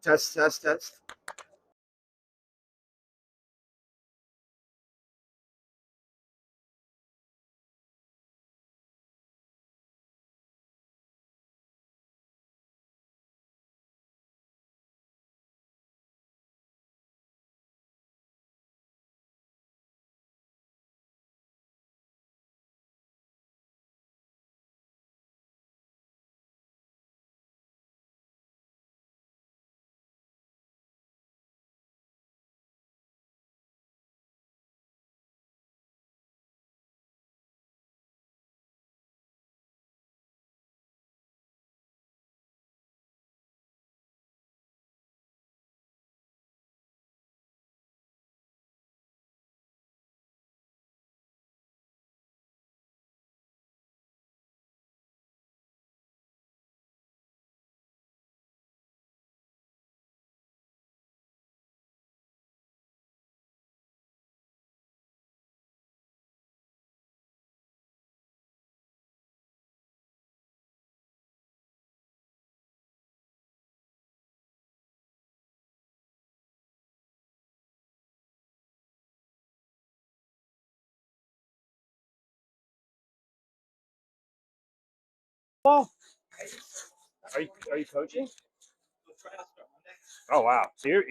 Test, test, test. Well, are you coaching? Oh wow! So you're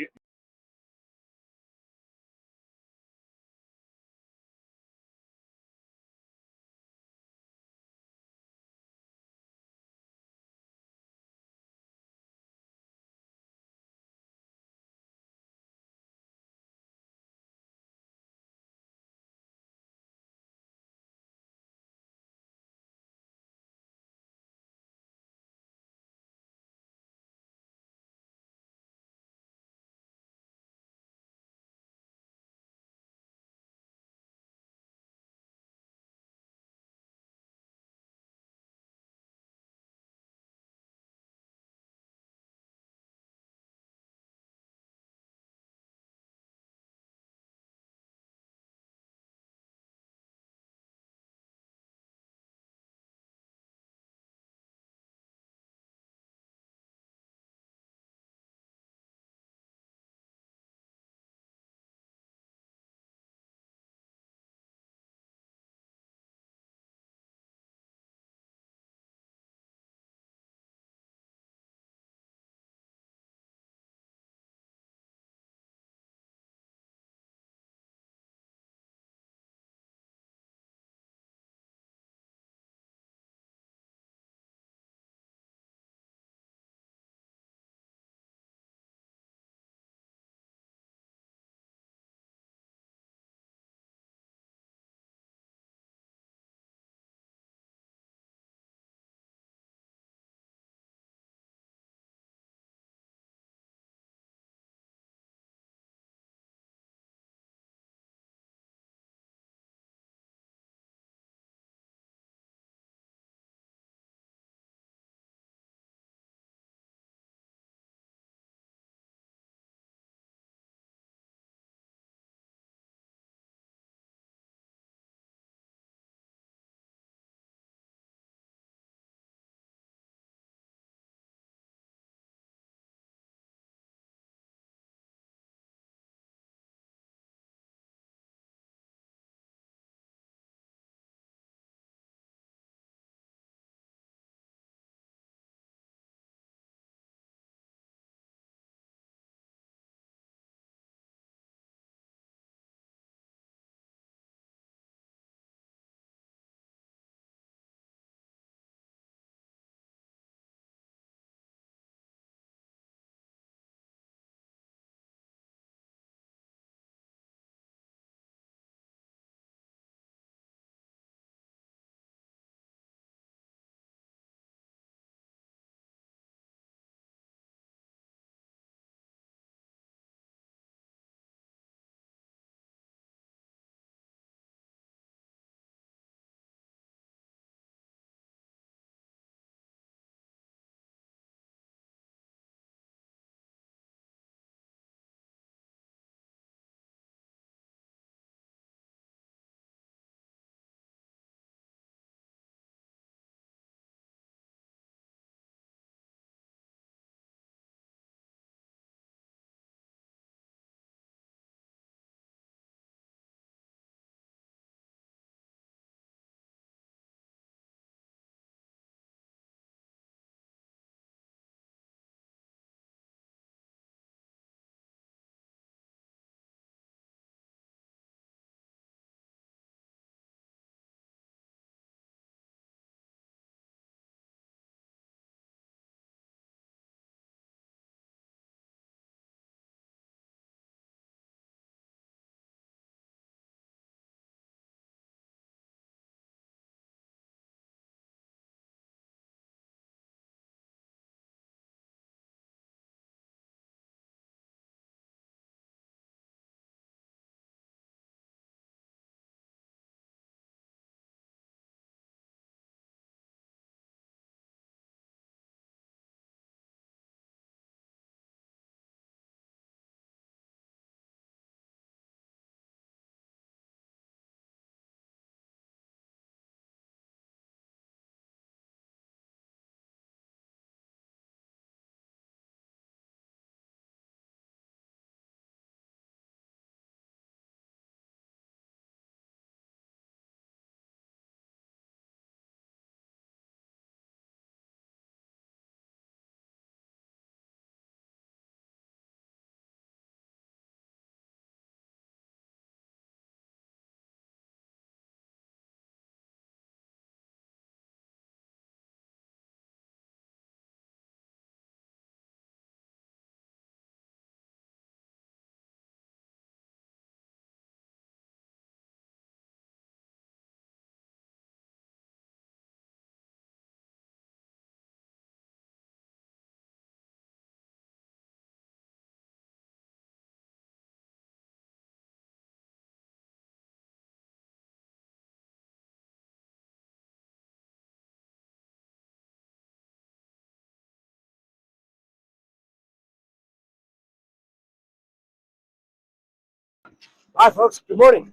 Hi, folks. Good morning.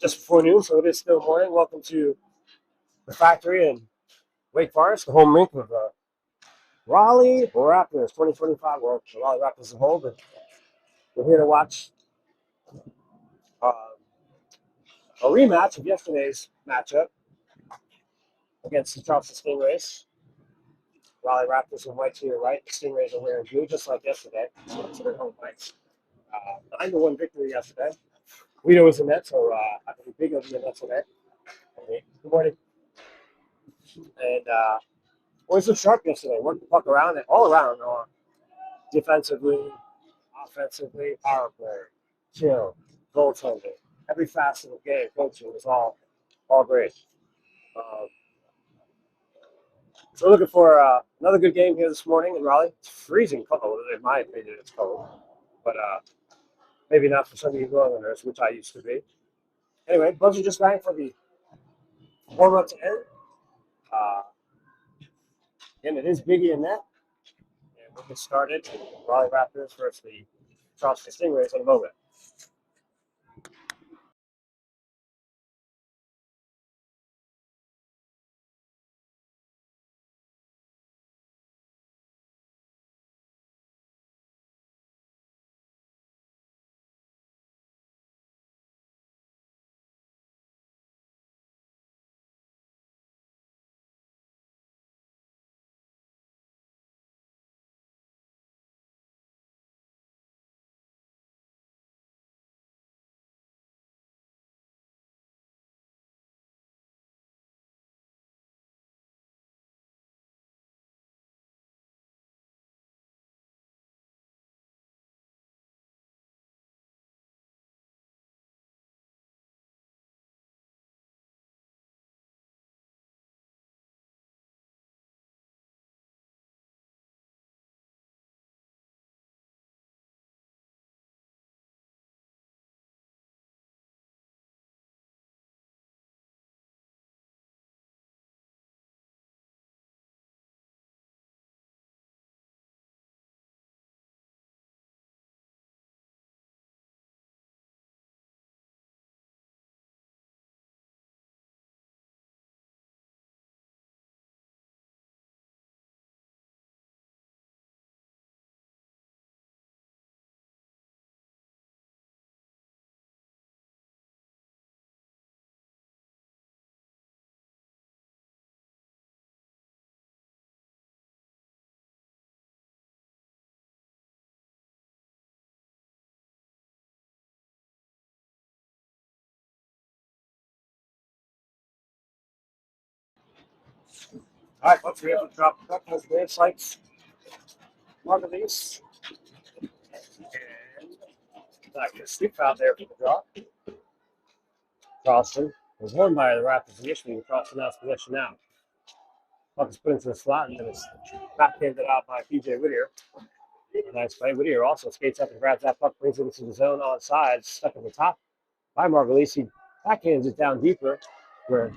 Just before noon, so it is still morning. Welcome to the factory in Wake Forest, the home rink of the Raleigh Raptors 2025. Well, the Raleigh Raptors as a whole, but we're here to watch uh, a rematch of yesterday's matchup against the Charleston Stingrays. Raleigh Raptors in white to your right. The Stingrays are wearing blue, just like yesterday. So it's their home whites. 9-1 victory yesterday. Guido was in net, so I think Big will be in net today. Good morning. And boys looked sharp yesterday. Worked the puck around and all around. Defensively, offensively, power play, chill, goaltending. Every facet of the game, coaching was all great. Um, so we're looking for another good game here this morning in Raleigh. It's freezing cold, in my opinion. It's cold, but maybe not for some of you Northerners, which I used to be. Anyway, buzzer just rang for the warm up to end. And it is Biggie in net. And we'll get started. Raleigh Raptors versus the Charleston Stingrays in a moment. All right, folks, we have to drop the puck as the sites. Margulies. And like a stick out there for the drop. Charleston was won by the Raptors initially. Charleston now possession now. Puck is put into the slot and then it's backhanded out by PJ Whittier. A nice play. Whittier also skates up and grabs that puck, brings it into the zone on side, stuck at the top by Margulies. He backhands it down deeper where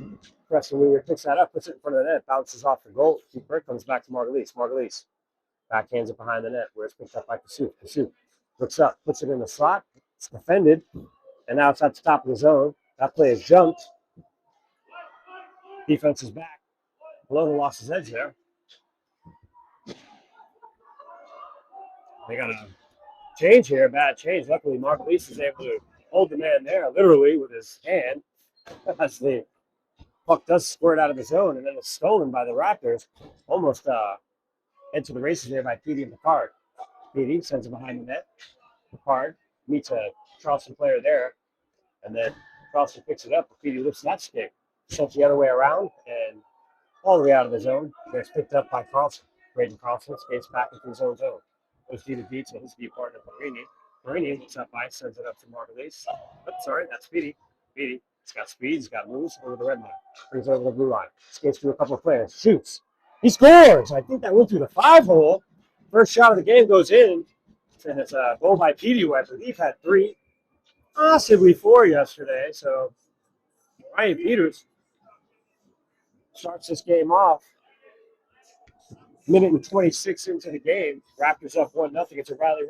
Preston Whittier picks that up, puts it in front of the net, bounces off the goalkeeper, comes back to Margulies. Margulies backhands it behind the net where it's picked up by Kasuk. Kasuk looks up, puts it in the slot. It's defended, and now it's at the top of the zone. That play is jumped. Defense is back. Malone lost his edge there. They got a change here, bad change. Luckily, Mark Lease is able to hold the man there, literally, with his hand. As the puck does squirt out of the zone, and then it's stolen by the Raptors. Almost into the races there by Petey and Picard. Petey sends it behind the net. Picard meets a Charleston player there, and then Charleston picks it up. Petey lifts that stick, sends the other way around, and all the way out of the zone. It's picked up by Carlson. Braden Carlson skates back into his own zone. Goes D to D to his D partner, Marini. Marini looks up by, sends it up to Margulies. Oh, sorry, that's Speedy. Speedy. He's got speed, he's got moves over the red line. Brings it over the blue line. Skates through a couple of players. Shoots. He scores! I think that went through the 5-hole. First shot of the game goes in. And it's a goal by Petey, who I believe had 3, possibly 4 yesterday. So Ryan Peters starts this game off Minute and 26 into the game. Raptors up 1-0. It's a Raleigh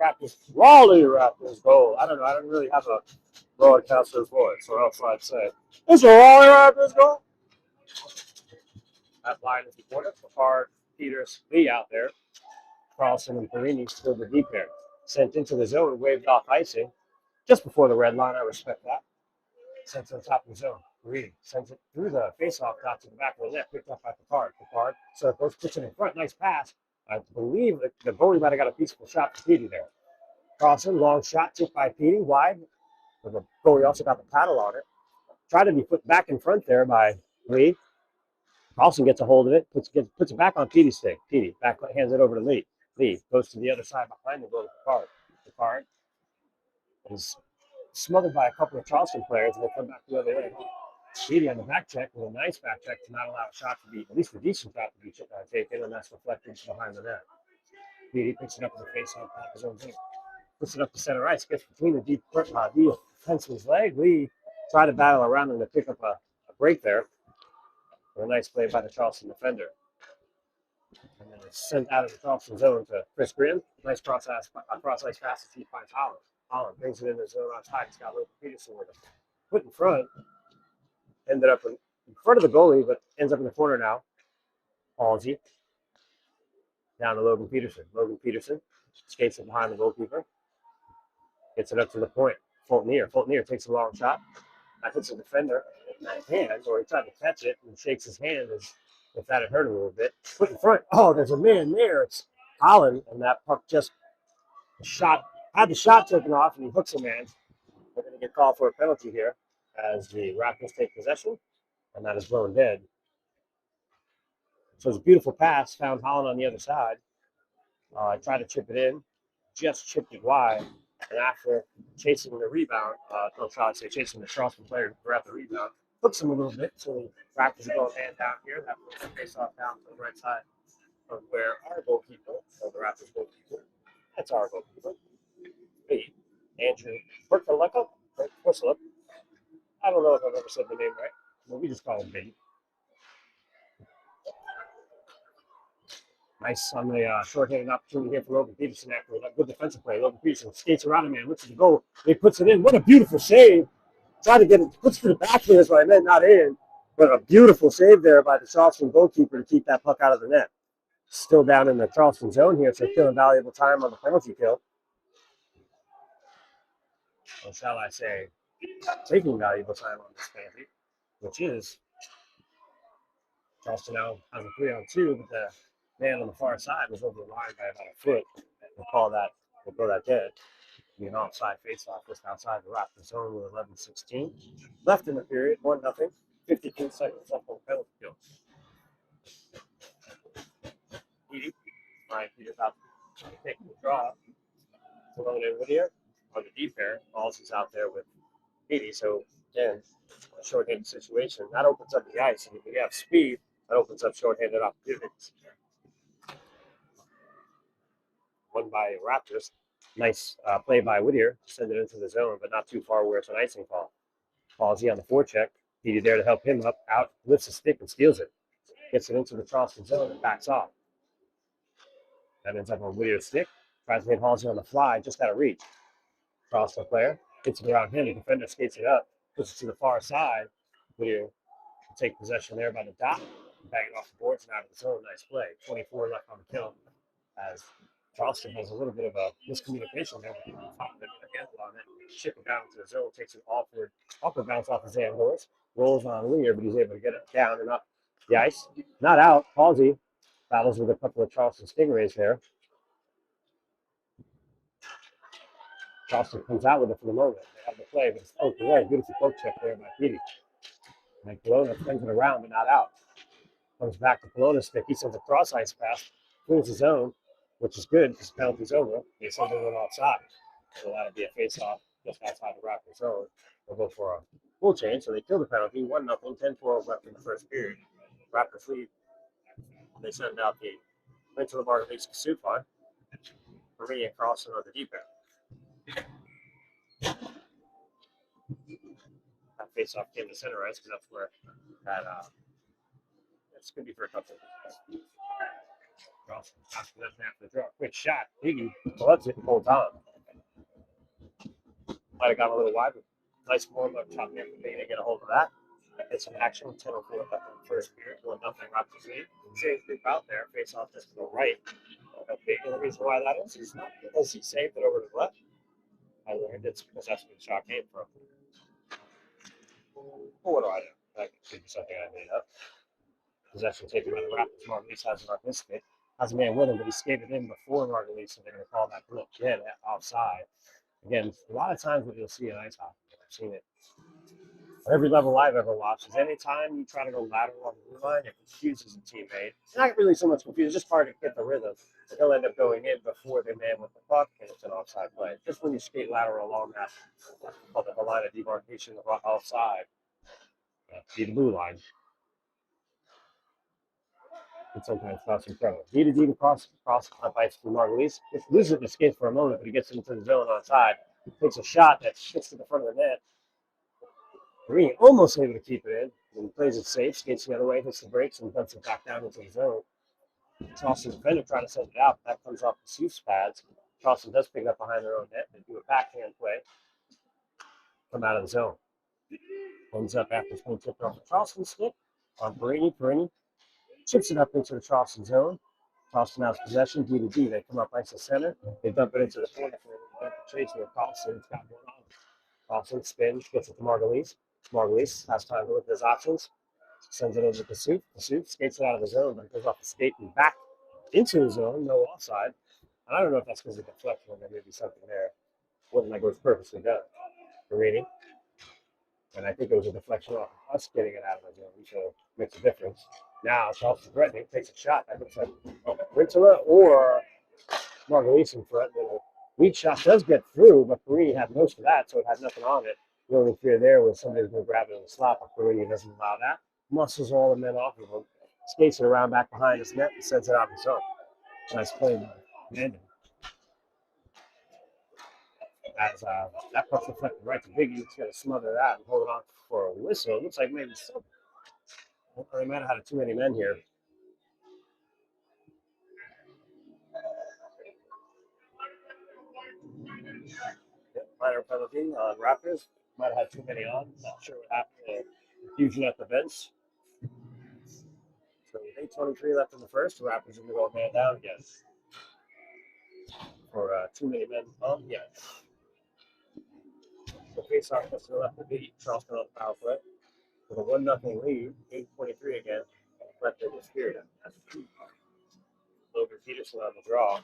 Raptors goal. I don't know. I don't really have a broadcaster's voice, or else I'd say it's a Raleigh Raptors goal. That line is important. Picard, Peters, Lee out there. Carlson and Perini still the deep there. Sent into the zone, waved off icing just before the red line. I respect that. Sent to the top of the zone. Perini sends it through the face-off dot to the back of the net, picked up by Picard. Picard circles, puts it in front. Nice pass. I believe that the goalie might have got a peaceful shot for Petey there. Carlson, long shot, tipped by Petey, wide. But the goalie also got the paddle on it. Tried to be put back in front there by Lee. Carlson gets a hold of it, puts it back on Petey's stick. Petey back hands it over to Lee. Lee goes to the other side behind the goal to Picard. Picard is smothered by a couple of Charleston players, and they come back the other way. Petey on the back check with a nice back check to not allow a shot to be, at least a decent shot to be taken, and that's reflected behind the net. Petey picks it up in the face off his own team. Puts it up to center ice, gets between the defenseman's leg. Lee tried to battle around him to pick up a break there. A nice play by the Charleston defender. And then it's sent out of the Charleston zone to Chris Grimm. Nice cross ice pass as he finds Holland. Holland brings it in the zone outside. He's got Logan Peterson with him. Put in front. Ended up in front of the goalie, but ends up in the corner now. Halsey. Down to Logan Peterson. Logan Peterson skates it behind the goalkeeper. Gets it up to the point. Fultonier takes a long shot. That hits the defender in the hand, or he tried to catch it and shakes his hand as if that had hurt a little bit. Put in front. Oh, there's a man there. It's Holland, and that puck just had the shot taken off, and he hooks a man. We're going to get called for a penalty here as the Raptors take possession, and that is blown dead. So it's a beautiful pass. Found Holland on the other side. Tried to chip it in. Just chipped it wide. And after chasing the rebound, chasing the Charleston player to grab the rebound, hooks him a little bit. So the Raptors are going hand down here. That puts the face off down to the right side of where our goalkeeper, or the Raptors goalkeeper, that's our goalkeeper, Andrew Perkaleka. I don't know if I've ever said the name right, but we just call him Biggie. Nice on the short-handed opportunity here for Logan Peterson after a good defensive play. Logan Peterson skates around him, man, looks at the goal. He puts it in. What a beautiful save. Try to get it, puts it to the back here is what I meant, not in. But a beautiful save there by the Charleston goalkeeper to keep that puck out of the net. Still down in the Charleston zone here, so killing valuable time on the penalty kill. Or shall I say, taking valuable time on this penalty, which is Charleston now has a 3-on-2, but the man on the far side was over the line by about a foot. We'll call that dead. Be an offside face-off just outside the Raptors zone with 11:16 left in the period. 1-0. 52 seconds left on the penalty kill. Ryan Peters out taking the draw. Malone and Whittier on the deep pair. Halsey's out there with Petey. So again, a short-handed situation. That opens up the ice. And if you have speed, that opens up short-handed opportunities. Won by Raptors. Nice play by Whittier. Send it into the zone, but not too far where it's an icing call. Halsey on the forecheck. Petey there to help him up. Out, lifts his stick and steals it. Gets it into the Charleston zone and backs off. That ends up on Whittier's stick. Tries to hit Halsey on the fly. Just out of reach. Charleston player hits it around him. The defender skates it up. Puts it to the far side. Whittier take possession there by the dot. Bang it off the boards and out of the zone. Nice play. 24 left on the kill. As Charleston has a little bit of a miscommunication there. Chip it down to the zone. Takes an awkward bounce off his hand doors. Rolls on Lear, but he's able to get it down and up the ice. Not out. Halsey battles with a couple of Charleston Stingrays there. Charleston comes out with it for the moment. They have the play, but it's poked away. Beautiful poke check there by Petey. And Kelowna sends it around, but not out. Comes back to Kelowna's stick. He sends a cross ice pass. Clears his zone, which is good because the penalty's over. He sends it offside. So that'll be a face-off just outside the Raptors zone. They'll go for a full change, so they kill the penalty. 1-0, 10-4 left in the first period. Raptors lead. They send out the Mitchell Lamar Leaks suit line. Maria Carlson on the deep end. That face-off came to center ice because that's where that it's going to be for a couple of Charleston doesn't have to draw a quick shot. Higgy gloves it and holds on. Might have got a little wide, but nice warm up top there for me to get a hold of that. It's an action 10-04 left in the first period. 1-0 Raptors lead. Saves group out there. Face off just to the right. Okay, the reason why that is not because he saved it over to the left. I learned it's because that's where the shot came from. Well, what do I know? That could be something I made up. Possession taken by the Raptors. Margulies has it on his stick. Has a man with him, but he skated in before Margulies, so they're going to call that blip again offside. Again, a lot of times what you'll see in ice hockey, I've seen it at every level I've ever watched, is anytime you try to go lateral on the blue line, it confuses a teammate. It's not really so much confused, it's just hard to get the rhythm. But he'll end up going in before the man with the puck, and it's an offside play. Just when you skate lateral along that, called the line of demarcation of offside, be the blue line. And sometimes cross in front of him. D to cross up ice to Margulies. Just loses it in the skate for a moment, but he gets into the zone onside. Takes a shot that shits to the front of the net. Green almost able to keep it in. And plays it safe, skates the other way, hits the brakes, and dumps it back down into the zone. Charleston defender trying to send it out. That comes off the Souf's pads. Charleston does pick it up behind their own net. They do a backhand play. Come out of the zone. Ends up after it's been tipped off the Charleston stick on Perini. Chips it up into the Charleston zone. Charleston has possession, D to D. They come up ice to center. They dump it into the corner for the chase with Carlson. It's got one on. Carlson spins, gets it to Margulies. Margulies has time to look at his options. Sends it over to Souf. Souf skates it out of the zone, but goes off the skate and back into the zone. No offside. And I don't know if that's because of the deflection or there may be something there. Wasn't like it was purposely done. Perini. And I think it was a deflection off of us getting it out of the zone, so it makes a difference. Now Charleston threatening, takes a shot. I think it's Rintala or Margulies in front. The weak shot does get through, but Perini had most of that, so it had nothing on it. The only fear there was somebody's going to grab it in the slot, but Perini doesn't allow that. Muscles all the men off of him, skates it around back behind his net, and sends it out his own. Nice play by Mandan. As that puck's deflected right to Biggie, he's going to smother that and hold it on for a whistle. It looks like maybe some. They might have had too many men here. Yep, minor penalty on Raptors. Might have had too many on. Not sure what happened. Confusion at the bench. So 8:23 left in the first. The Raptors are going to go man down again. For too many men on. Yeah. The face-off gets to the left of the beat. Charleston on the power play. With a 1-0 lead. 8:23 again. Left in this period. Logan Peterson on the draw.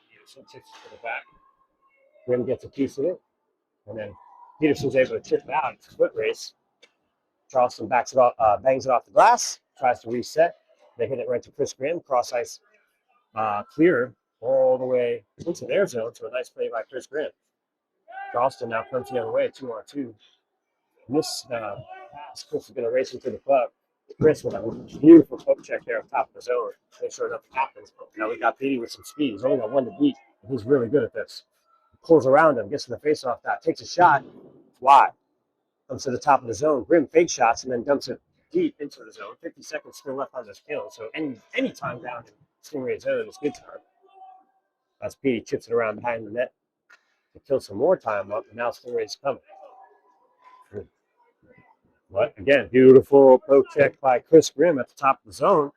Peterson tips it to the back. Grim gets a piece of it. And then Peterson's able to chip it out. It's a foot race. Charleston backs it off, bangs it off the glass, tries to reset. They hit it right to Chris Grimm, cross ice clear all the way into their zone. So a nice play by Chris Grimm. Charleston now comes the other way, 2-on-2. This pass, Chris is going to race into the puck. Chris with a beautiful poke check there up top of the zone. Make sure nothing happens. Now we got Petey with some speed. He's only got one to beat. And he's really good at this. Pulls around him, gets to the face-off dot, takes a shot. Wide. Comes to the top of the zone. Grimm fake shots and then dumps it deep into the zone. 50 seconds still left on this kill. So any time down in Stingray zone is good time. As Petey chips it around behind the net to kill some more time up. And now Stingray's coming. But again, beautiful poke check by Chris Grimm at the top of the zone.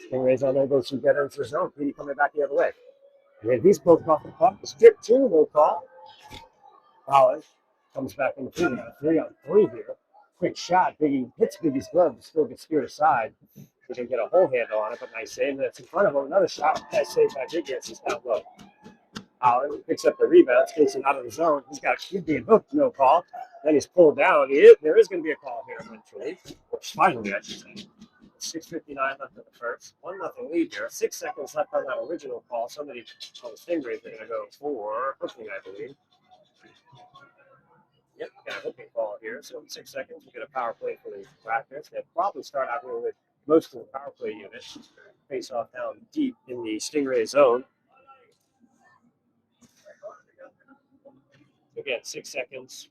Stingray's unable to get into the zone. Petey coming back the other way. And then he's poked off the puck. The strip 2, no call. College comes back in the 3-on-3 here. Quick shot. Biggie hits Biggie's glove, still gets steered aside. He didn't get a whole handle on it, but nice save. That's in front of him. Another shot. Nice save by Biggie. It's down low. Holland picks up the rebound, skates it out of the zone. He's being hooked, no call. Then he's pulled down. There is going to be a call here eventually. Or finally, I should say. 6:59 left in the first. 1-0 lead here. 6 seconds left on that original call. Somebody on the Stingrays are going to go for hooking, I believe. Yep, got a hooking call here. So in 6 seconds, we get a power play for the Raptors. They'll probably start out here with most of the power play units. Face off down deep in the Stingray zone. Again, 6 seconds.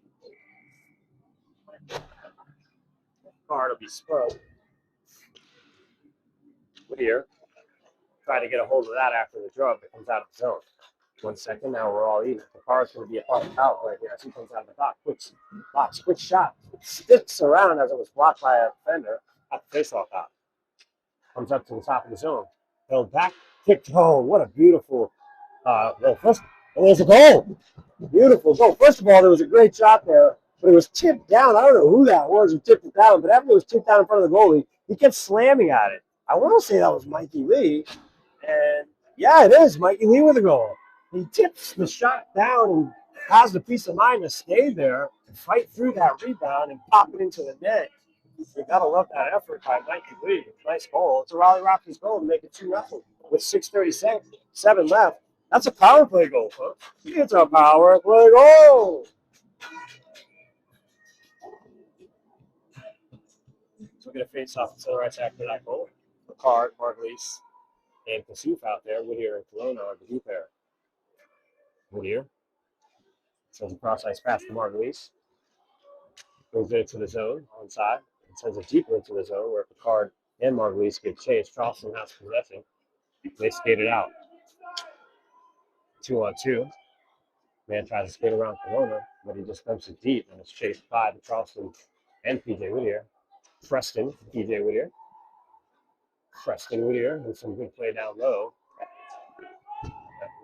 Card will be spun. Whittier trying to get a hold of that after the draw, but comes out of the zone. 1 second, now we're all even. The car is going to be a part of the foul right here as he comes out of the box. Quick shot. Sticks around as it was blocked by a defender at the faceoff out. Comes up to the top of the zone. Held back. Kicked home. What a beautiful, well, first, there's a goal. Beautiful goal. First of all, there was a great shot there, but it was tipped down. I don't know who that was who tipped it down, but after it was tipped down in front of the goalie, he kept slamming at it. I want to say that was Mikey Lee, and yeah, it is Mikey Lee with a goal. He tips the shot down and has the peace of mind to stay there and fight through that rebound and pop it into the net. You gotta love that effort by Mikey Lee. Nice goal. It's a Raleigh Raptors goal to make it 2-0 with 6:37 left. That's a power play goal, folks. It's a power play goal. So we're gonna face off the center right after that goal. Picard, Margulies, and Kasuf out there. Whittier and Kelowna are the deep pair. Whittier sends a cross-ice pass to Margulies. Moves it into the zone onside and sends it deeper into the zone where Picard and Margulies get chased. Charleston has possession. They skate it out. 2-on-2. Man tries to skate around Kelowna, but he just dumps it deep and it's chased by the Charleston and PJ Whittier. Preston, PJ Whittier. Preston Whittier with some good play down low.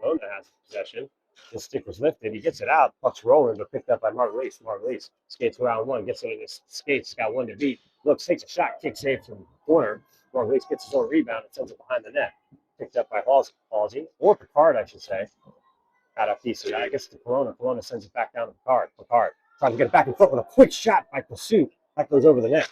Kelowna has possession. The stick was lifted. He gets it out. Puck's rolling, but picked up by Margulies. Margulies skates around one, gets it in his skates. Got one to beat. Looks, takes a shot, kick save from the corner. Margulies gets his own rebound and sends it behind the net. Picked up by Halsey, or Picard, I should say. Out of PC. I guess to Kelowna. Kelowna sends it back down to Picard. Picard trying to get it back in front with a quick shot by Pursuit. That goes over the net.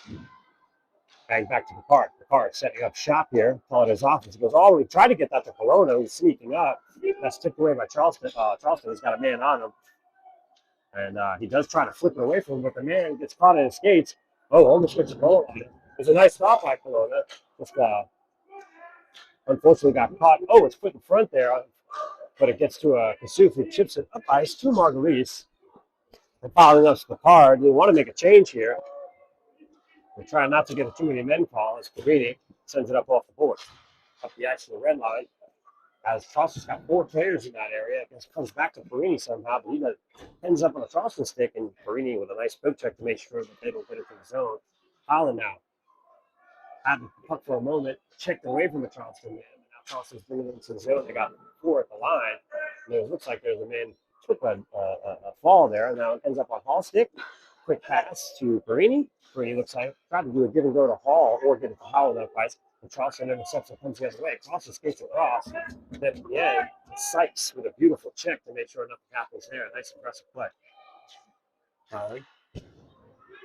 Bang back to Picard. Picard setting up shop here. Call it his offense. He goes all the way. Tried to get that to Kelowna. He's sneaking up. That's tipped away by Charleston. Charleston has got a man on him. And he does try to flip it away from him, but the man gets caught in his skates. Oh, almost gets a goal. It was a nice stop by Kelowna. Just unfortunately got caught. Oh, it's put in front there. But it gets to Kasuf who chips it up ice to Margulies. And following up Picard. They want to make a change here. They're trying not to get a too many men call as Perini sends it up off the board. Up the ice to the red line. As Charleston's got 4 players in that area. It comes back to Perini somehow, but he ends up on a Charleston stick, and Perini with a nice poke check to make sure that they don't get into the zone. Holland now had the puck for a moment, checked away from the Charleston man. Now Charleston's bringing it into the zone. They got 4 at the line. And it looks like there's a man took a fall there. Now it ends up on Hall's stick. Quick pass to Perini. Perini looks like tried to do a give and go to Hall or get it to Hall in that place. And Charleston intercepts and comes the other way. Charleston skates across. And then at the end, Sykes with a beautiful check to make sure nothing happens there. Nice aggressive play.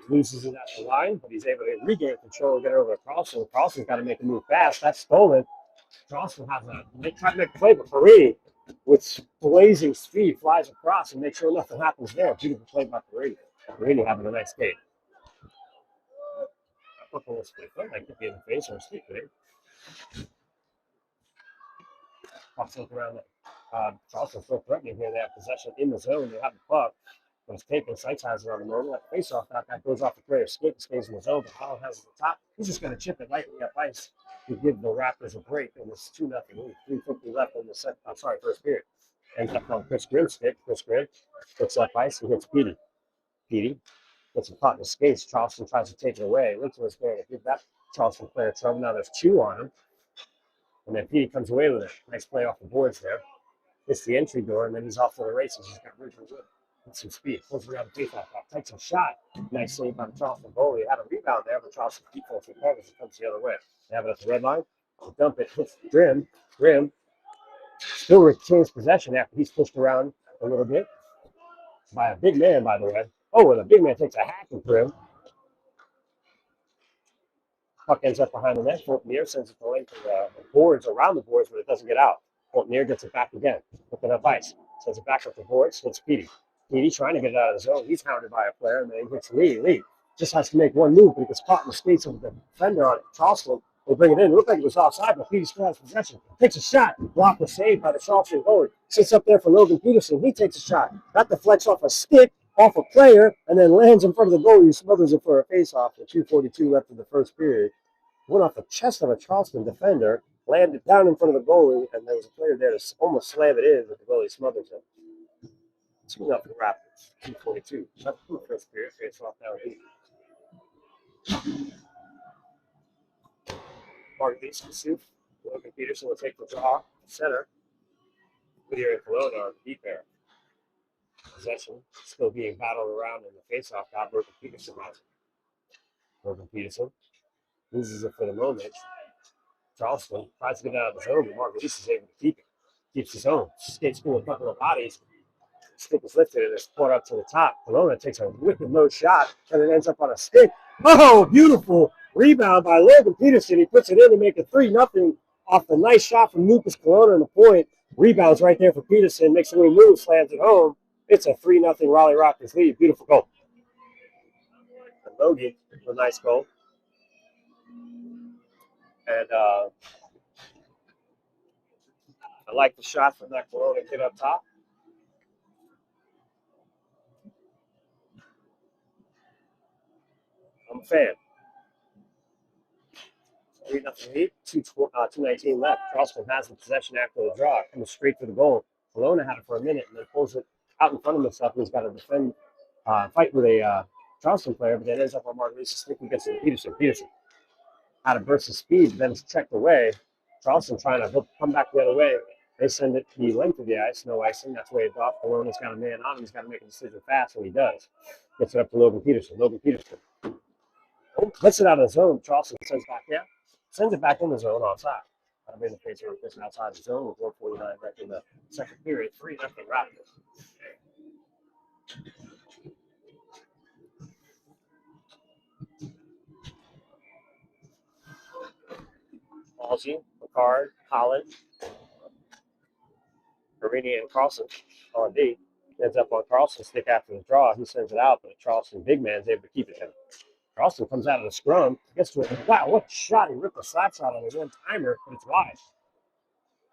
Loses it at the line, but he's able to regain control and get it over to Charleston. Charleston's got to make a move fast. That's stolen. Charleston has they try to make a play, but Perini, with blazing speed, flies across and makes sure nothing happens there. Beautiful play by Perini. Perini having a nice game. Like to be in the face or a stick today. Puck's looking around. Charleston still threatening here. They have possession in the zone. They have the puck. But it's taken. Sykes has it on the moment. That face off that goes off the player. Skate stays in the zone, but Holland has it at the top. He's just going to chip it lightly up ice to give the Raptors a break. And it's 2-0. 3:50 left in the second. First period. Ends up on Chris Grimm's stick. Chris Grimm looks up ice. He hits Petey. Petey gets a caught in the skates. Charleston tries to take it away. Looks to his player to give that Charleston player trouble. Now there's 2 on him. And then Petey comes away with it. Nice play off the boards there. Hits the entry door, and then he's off to the races. He's got really good. With some speed. Pulls around the face off. Takes a shot. Nice save by the Charleston goalie. Had a rebound there, but Charleston defaults and covers and comes the other way. They have it at the red line. They dump it. Hits Grimm. Grimm still retains possession after he's pushed around a little bit by a big man, by the way. Oh, and the big man takes a hack at Grimm. Puck ends up behind the net. Fontanier sends it to length of the boards, around the boards, but it doesn't get out. Fontanier gets it back again. Looking up ice. Sends it back up the boards. Hits Petey. Petey trying to get it out of the zone. He's hounded by a player, and then he hits Lee. Lee just has to make one move, but he gets caught in the skates of the defender on it. Charleston, they bring it in. It looked like it was offside, but Petey still has possession. Takes a shot. Block was saved by the Charleston goalie. Sits up there for Logan Peterson. He takes a shot. That deflects off a stick, off a player, and then lands in front of the goalie who smothers it for a face-off with 2:42 left in the first period. went off the chest of a Charleston defender, landed down in front of the goalie, and there was a player there to almost slam it in, but the goalie smothers him. 2-0 Raptors, 2:42. That's the first period. Face off now. Mark Beats Soup. Logan Peterson will take the draw. Center. Whittier and Colon are the deep pair. Possession still being battled around in the face-off. Got Logan Peterson out. Logan Peterson loses it for the moment. Charleston tries to get out of the zone, but Mark Beats is able to keep it. Keeps his own. Skates through a couple of bodies. Stick is lifted and it's poured up to the top. Kelowna takes a wicked low shot and it ends up on a stick. Oh, beautiful rebound by Logan Peterson. He puts it in to make it 3-0 off the nice shot from Lucas Kelowna on the point. Rebounds right there for Peterson. Makes a little move, slams it home. It's a 3-0 Raleigh Raptors lead. Beautiful goal. And Logie with a nice goal. And I like the shot from that Kelowna kid up top. I'm a fan. 3-0 lead, 2:19 left. Charleston has the possession after the draw. Comes straight for the goal. Kelowna had it for a minute and then pulls it out in front of himself. And he's got to defend, fight with a Charleston player, but then ends up on Mark Reese's stick and gets to Peterson. Peterson had a burst of speed, but then it's checked away. Charleston trying to come back the other way. They send it the length of the ice, no icing. That's waved off. Kelowna's got a man on him. He's got to make a decision fast, and he does. Gets it up to Logan Peterson. Logan Peterson lets it out of the zone. Charleston sends it back in the zone offside. I'm in the face of this outside the zone with 1:49 left in the second period. 3-0 Raptors. Halsey, Picard, Holland, Marini, and Carlson on D. Ends up on Carlson's stick after the draw. He sends it out, but Charleston big man's able to keep it down. Charleston comes out of the scrum, gets to it. Wow, what a shot. He ripped the slap shot on a one-timer, but it's wide.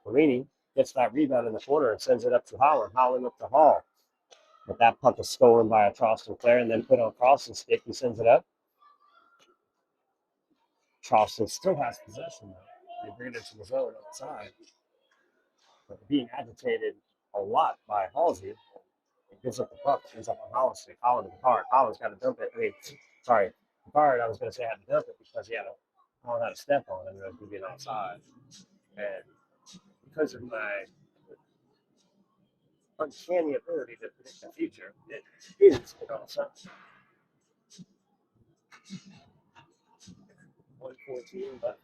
Marini gets that rebound in the corner and sends it up to Holland. Holland up to Hall. But that puck is stolen by a Charleston player and then put on Carlson's stick. He sends it up. Charleston still has possession, though. They bring it into the zone outside. But being agitated a lot by Halsey. He gives up the puck. Ends up on Holland's stick. Holland to Picard. Holland's got to dump it. Picard, I was going to say had to dump it because Holland had a step on it and it was being outside. And because of my uncanny ability to predict the future, it is an outside. 1:14 left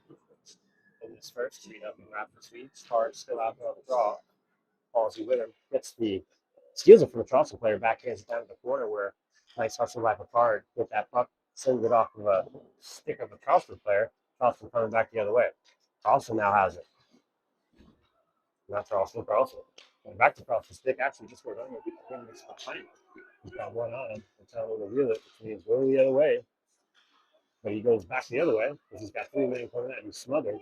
in this first 3-0 Raptors lead. Picard still out there on the draw. Halsey with him. Steals it from a Charleston player, backhands it down to the corner where nice hustle by Picard with that puck, sends it off of a stick of a Charleston player. Charleston coming back the other way. Charleston now has it. Not Charleston. Going back to Charleston's stick, actually just went under. He's got one on him. They're telling him to reel it, which means going the other way. But he goes back the other way because he's got 3 men coming out and he's smothered.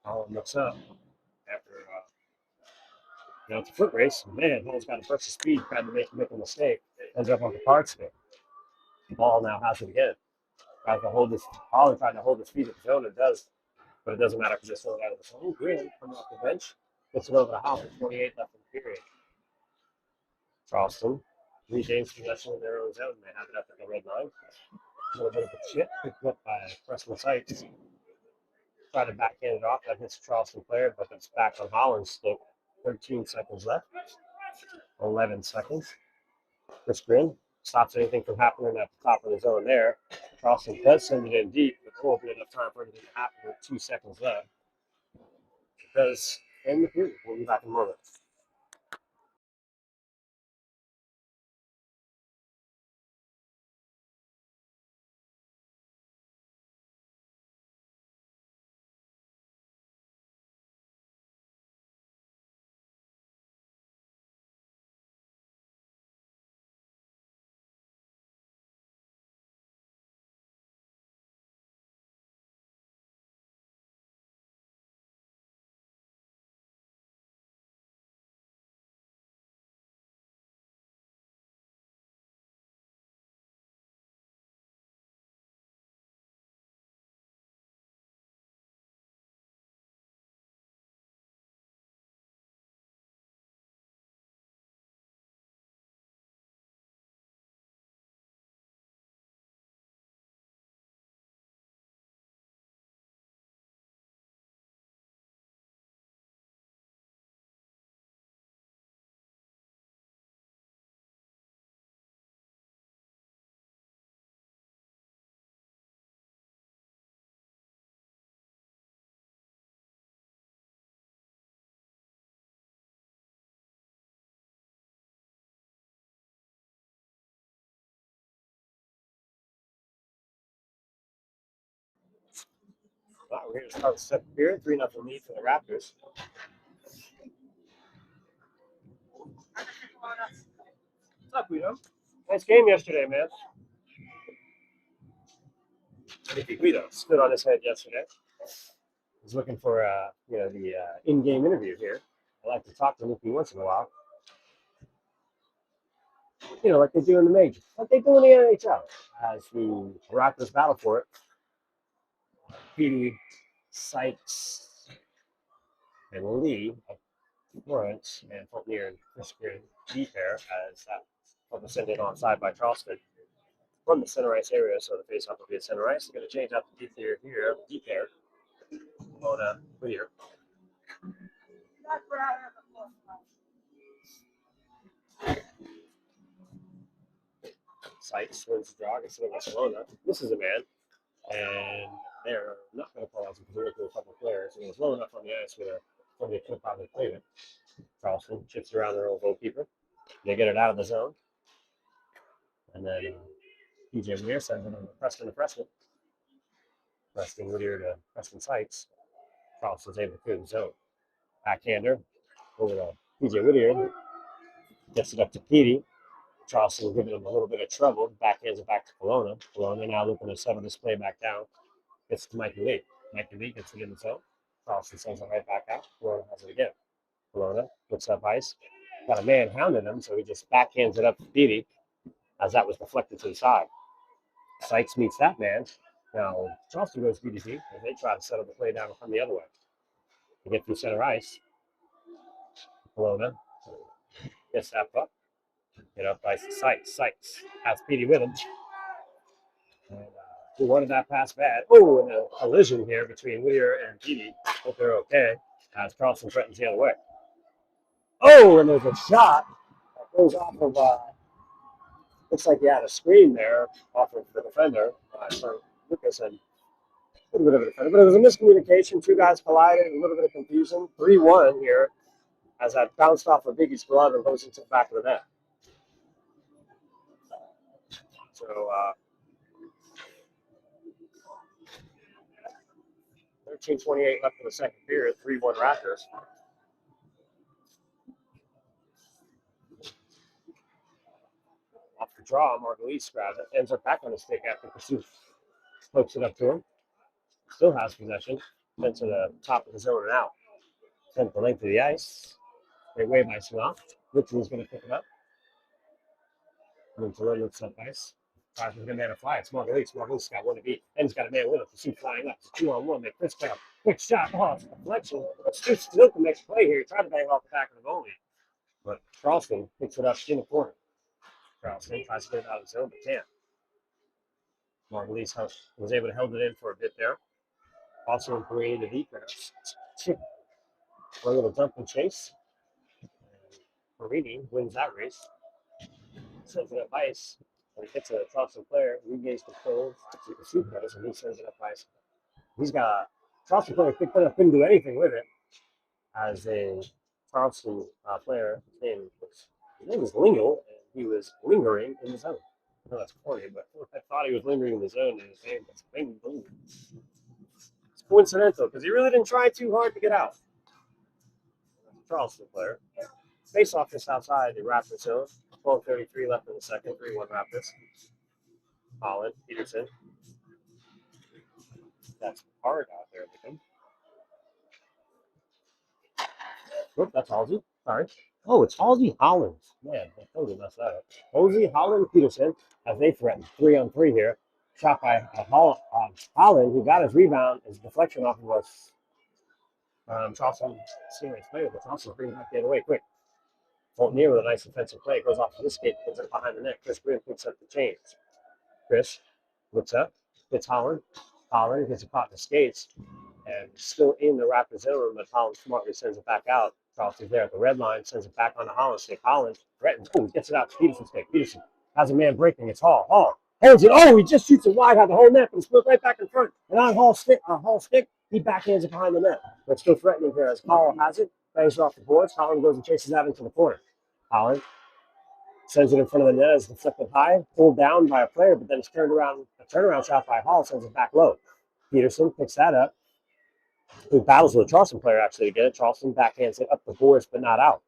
Holland looks up after it's a foot race. Man, Hall's got a burst of speed, tried to make a mistake. Ends up on the card stick. The ball now has it again. Holland tried to hold his feet at the zone. It does, but it doesn't matter because it's thrown out of the zone. Green coming off the bench. Gets it over to Holland. 28 left in the period. Charleston regains possession in their own zone. They have it up at the red line. A little bit of a chip picked up by Preston Sykes. Try to backhand it off. That hits a Charleston player, but it's back on Holland's stick. 13 seconds left. 11 seconds. Chris Grin stops anything from happening at the top of the zone there. Charleston does send it in deep, but there won't be enough time for anything to happen with 2 seconds left. Because in the period, we'll be back in a moment. Wow, we're here to start the second period. 3-0 lead for the Raptors. What's up, Guido? Nice game yesterday, man. Nicky Guido stood on his head yesterday. He's looking for the in-game interview here. I like to talk to Nicky once in a while. Like they do in the majors, like they do in the NHL. As the Raptors battle for it, Petey, Sykes, and Lee, Lawrence, and Fulton and Christian D pair as that will send it on side by Charleston from the center ice area. So the face-off will be at center ice. They're going to change out the D pair here, D pair. On Whittier. Sykes wins the draw against Barcelona. This is a man, and they're not going to call out because they're a couple of players. And it's low enough on the ice where they could probably play it. Charleston chips around their own goalkeeper. They get it out of the zone. And then PJ Whittier sends it on to Preston. Preston Whittier to Preston Sykes. Charleston's able to clear the zone. Backhander over to PJ Whittier. Gets it up to Petey. Charleston giving him a little bit of trouble. Backhands it back to Kelowna. Kelowna now looking to settle this play back down. Gets to Mikey Lee. Mikey Lee gets it in the zone. Charleston sends it right back out. Kelowna has it again. Kelowna puts up ice. Got a man hounding him, so he just backhands it up to Petey as that was deflected to the side. Sykes meets that man. Now Charleston goes BDC as they try to settle the play down from the other way. They get through center ice. Kelowna gets that puck. Get up by Sykes. Sykes has Petey with him. And, he wanted that pass bad. Oh, and a collision here between Whittier and Petey. Hope they're okay. As Charleston threatens the other way. Oh, and there's a shot that goes off of, looks like he had a screen there off of the defender. Lucas and a little bit of a defender. But it was a miscommunication. Two guys collided, a little bit of confusion. 3-1 here as that bounced off of Biggie's glove and goes into the back of the net. So, 13:28 left in the second period, 3-1 Raptors. Off the draw, Margulies grabs it, ends up back on his stick after pursuit. Pokes it up to him. Still has possession. Then to the top of the zone and out. Sent the length of the ice. Great way by Swamp. Richard's going to pick it up. And then Terrell looks up ice. Tries to get a man to fly. It's Margulies. Margulies got one to beat. And he's got a man with him. Pursuit flying up. It's a 2-on-1. They Chris pick up. Quick shot. Oh, it's a deflection. Stu still can make a play here. He tried to bang off the back of the goalie. But Charleston picks it up in the corner. Charleston tries to get it out of the zone, but can't. Margulies was able to hold it in for a bit there. Also created the defense. For a little jump and chase. Marini wins that race. Sends it up ice. When he gets a Charleston player, regains control to the shoot goes, and he sends it up ice. He's got a Charleston player couldn't do anything with it. As a Charleston player, his name was Lingle, and he was lingering in the zone. I know that's corny, but I thought he was lingering in the zone, and his name was Lingle. It's coincidental because he really didn't try too hard to get out. Charleston player. Face off just outside the Raptors zone. 12:33 left in the second. 3-1 Raptors. Holland, Peterson. That's hard out there with him. Oop, that's Halsey. Sorry. Oh, it's Halsey Holland. Man, I totally messed that up. Halsey, Holland, Peterson as they threaten 3-on-3 here. Shot by Holland, who got his rebound. His deflection off of was Charleston Stingrays player, but Charleston brings back the other way quick. Fulton with a nice defensive play. Goes off to this skate, puts it behind the net. Chris Green picks up the change. Chris looks up, hits Holland. Holland gets a caught in the skates, and still in the Raptors zone, but Holland smartly sends it back out. Charleston's there at the red line, sends it back on the Holland stick. Holland threatens, gets it out to Peterson's stick. Peterson has a man breaking. It's Hall. Hall holds it. Oh, he just shoots it wide, had the whole net, but it's put right back in front. And on Hall's stick, he backhands it behind the net. But still threatening here as Hall has it, bangs it off the boards. Holland goes and chases that into the corner. Holland sends it in front of the net as deflected high, pulled down by a player, but then it's turned around. A turnaround shot by Hall sends it back low. Peterson picks that up, who battles with a Charleston player actually to get it. Charleston backhands it up the boards, but not out.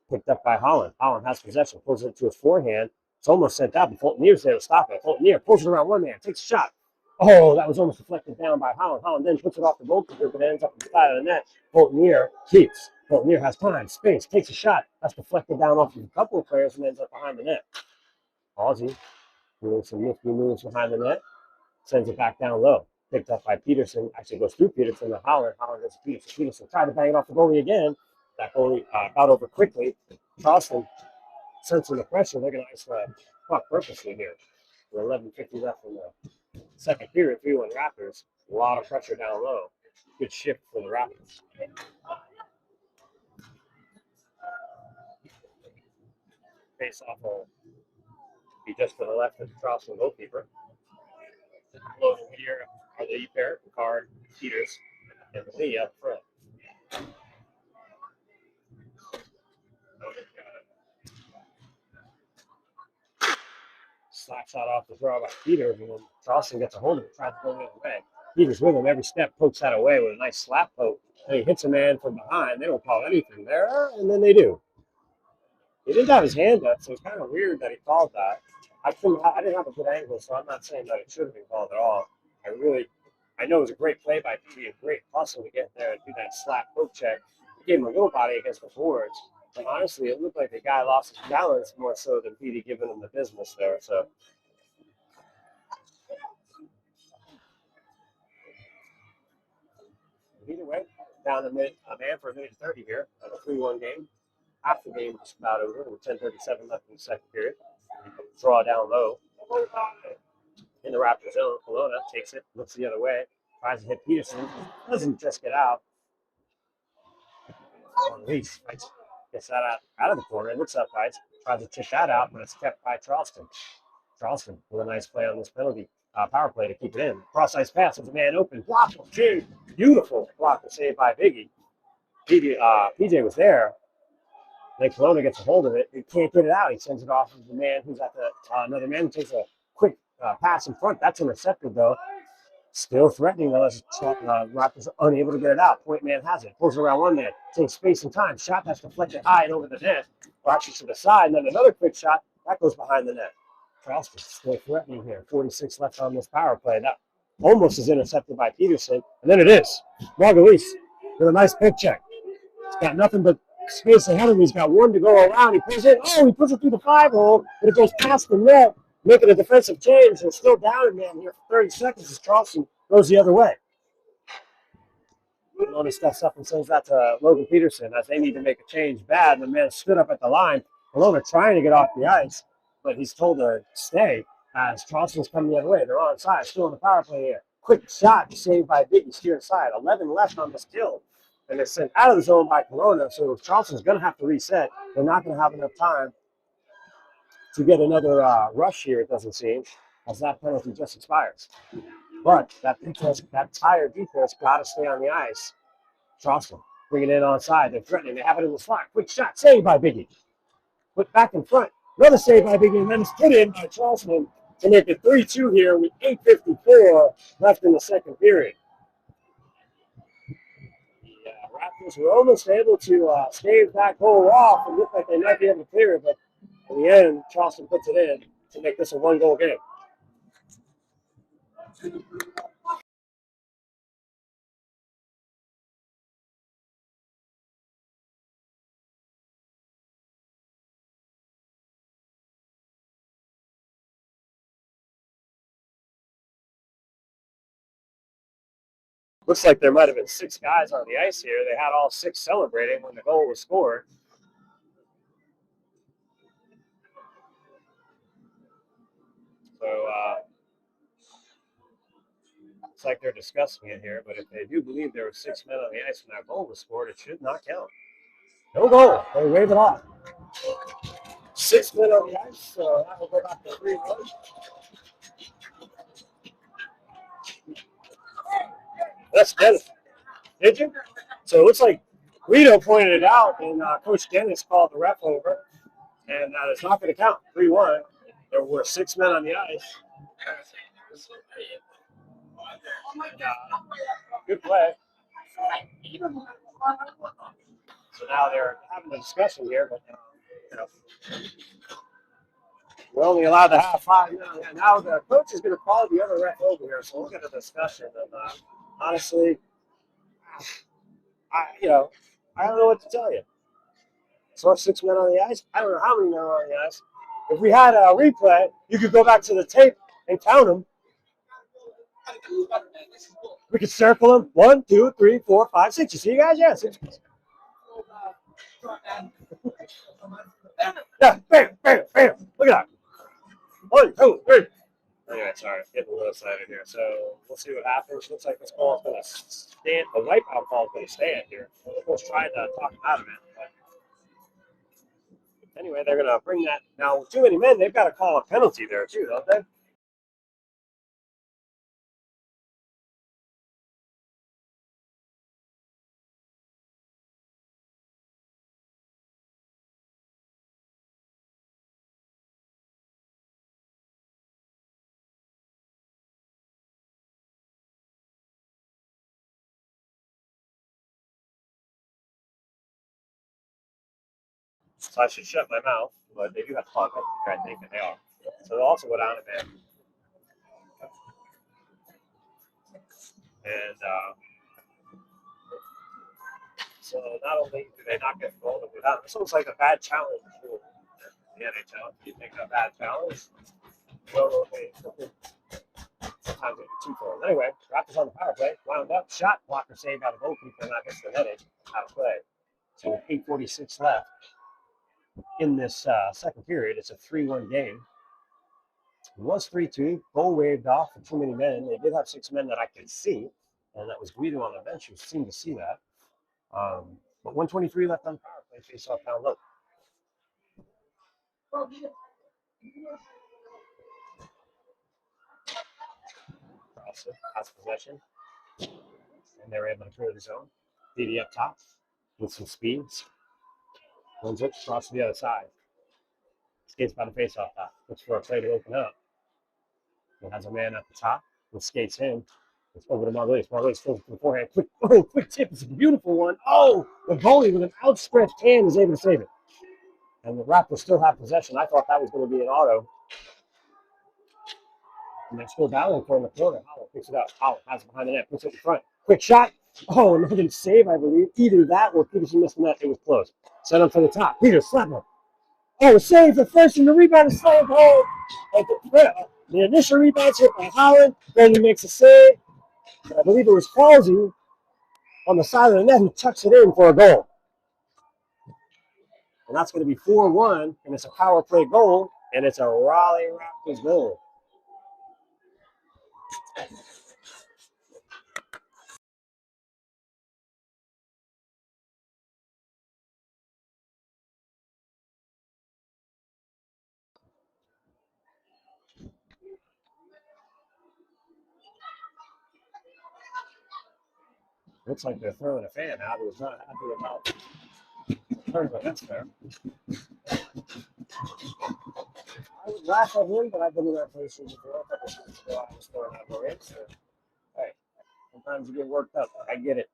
Picked up by Holland. Holland has possession, pulls it to his forehand. It's almost sent out, but Fultonier's there to stop it. Fultonier pulls it around one man, takes a shot. Oh, that was almost deflected down by Holland. Holland then puts it off the goalkeeper, but ends up on the side of the net. Fultonier keeps. Fultonier has time, space, takes a shot. That's deflected down off of a couple of players and ends up behind the net. Aussie doing some nifty moves behind the net, sends it back down low. Picked up by Peterson. Actually goes through Peterson to Holland. Holland gets Peterson. Peterson tried to bang it off the goalie again. That goalie got over quickly. Charleston, sensing the pressure, they're going to ice the puck purposely here. With 11:50 left in the second period, 3-1 Raptors. A lot of pressure down low. Good shift for the Raptors. Face off will be just to the left of the Charleston goalkeeper. Below here are the pair, Picard, Peters, and Lee up front. Slap shot off the draw by Peters, and then Charleston gets a hold of it, tries to go the other way. Peters with him every step, pokes that away with a nice slap poke. And he hits a man from behind. They don't call anything there, and then they do. He didn't have his hand up, so it's kind of weird that he called that. I didn't have a good angle, so I'm not saying that it should have been called at all. I know it was a great play by Petey, a great hustle to get there and do that slap poke check. He gave him a little body against the boards. And honestly, it looked like the guy lost his balance more so than Petey giving him the business there. So either way, down a man for a minute 30 here at a 3-1 game. Half the game was about over with 10:37 left in the second period. Draw down low. In the Raptors zone, Kelowna takes it, looks the other way, tries to hit Peterson, doesn't just get out. Release, gets that out of the corner, looks up, right, tries to tip that out, but it's kept by Charleston. Charleston with a nice play on this penalty power play to keep it in. Cross ice pass with the man open, block, beautiful block and save by Biggie. PJ was there. Then Kelowna gets a hold of it. He can't get it out. He sends it off of the man who's at the another man who takes a quick pass in front. That's intercepted though. Still threatening though as Raptors are unable to get it out. Point man has it. Pulls around one man. Takes space and time. Shot that's deflected high and over the net. Or actually to the side. And then another quick shot. That goes behind the net. Charleston still threatening here. 46 left on this power play. That almost is intercepted by Peterson. And then it is. Margulies with a nice pick check. It's got nothing but space ahead of him. He's got one to go around. He pulls it. Oh, he puts it through the 5-hole, but it goes past the net, making a defensive change. And still down a man here for 30 seconds as Charleston goes the other way. Maloney steps up and sends that to Logan Peterson as they need to make a change bad. The man stood up at the line. Maloney trying to get off the ice, but he's told to stay as Charleston's coming the other way. They're on side, still in the power play here. Quick shot saved by Biggie, steer side. 11 left on this kill. And they're sent out of the zone by Kelowna, so Charleston's going to have to reset. They're not going to have enough time to get another rush here, it doesn't seem, as that penalty just expires. But that tired defense got to stay on the ice. Charleston bring it in on side. They're threatening. They have it in the slot. Quick shot, saved by Biggie. Put back in front. Another save by Biggie, and then it's put in by Charleston to make it 3-2 here with 8:54 left in the second period. Raptors were almost able to stave that goal off and look like they might be able to clear it, but in the end, Charleston puts it in to make this a one-goal game. Looks like there might have been 6 guys on the ice here. They had all 6 celebrating when the goal was scored. So looks like they're discussing it here, but if they do believe there were 6 men on the ice when that goal was scored, it should not count. No goal. They wave it off. 6 men on the ice, so that will go back to 3-1. That's Dennis. Did you? So it looks like Guido pointed it out, and Coach Dennis called the ref over, and it's not going to count. 3-1. There were 6 men on the ice. Good play. So now they're having a discussion here, but you know, we're only allowed to have 5 now. Yeah, now the coach is going to call the other ref over here, so we'll get a discussion. And honestly, I don't know what to tell you. So 6 men on the ice. I don't know how many men are on the ice. If we had a replay, you could go back to the tape and count them. We could circle them. 1, 2, 3, 4, 5, 6. You see, guys? Yeah, 6. Yeah, bam, bam, bam. Look at that. 1, 2, 3. Anyway, sorry, getting a little excited here. So we'll see what happens. Looks like this ball is going to stand. The wipeout ball is going to stand here. We'll try to talk him out of it. But anyway, they're going to bring that. Now, with too many men, they've got to call a penalty there, too, don't they? So I should shut my mouth, but they do have to call a penalty here, I think, and they are. So they'll also go down a bit. And so not only do they not get the goal, but this looks like a bad challenge for the NHL. Do you think a bad challenge? Well, okay. Sometimes they do 2 for them. Anyway, Raptors on the power play. Wound up. Shot blocker saved out of goalkeeper, not hits the netting. Out of play. So with 8:46 left in this second period, it's a 3-1 game. It was 3-2. Goal waved off for too many men. They did have 6 men that I could see, and that was Guido on the bench who seemed to see that. But 1:23 left on power play. Face off down low. Charleston has possession, and they were able to clear the zone. DD up top with some speeds. Runs it across to the other side. Skates by the face-off top. Looks for a play to open up. It has a man at the top. It skates him. It's over to Margulies. Margulies fills it to the forehand. Quick tip. It's a beautiful one. Oh, the goalie with an outstretched hand is able to save it. And the Raptors still have possession. I thought that was going to be an auto. And they're still battling for in the corner. Howell picks it up. Howell has it behind the net. Puts it in front. Quick shot. Oh, another save, I believe. Either that or Peterson missed the net. It was close. Set up for the top. Peter, slap him. Oh, save the first and the rebound is saved home. The initial rebound's hit by Howard. Then he makes a save. I believe it was Halsey on the side of the net who tucks it in for a goal. And that's going to be 4-1, and it's a power play goal, and it's a Raleigh Raptors goal. Looks like they're throwing a fan out. It was not happy about but that's fair. I would laugh at him, but I've been in that position before. A couple of times ago, I was throwing out more hits. Hey, sometimes you get worked up. I get it.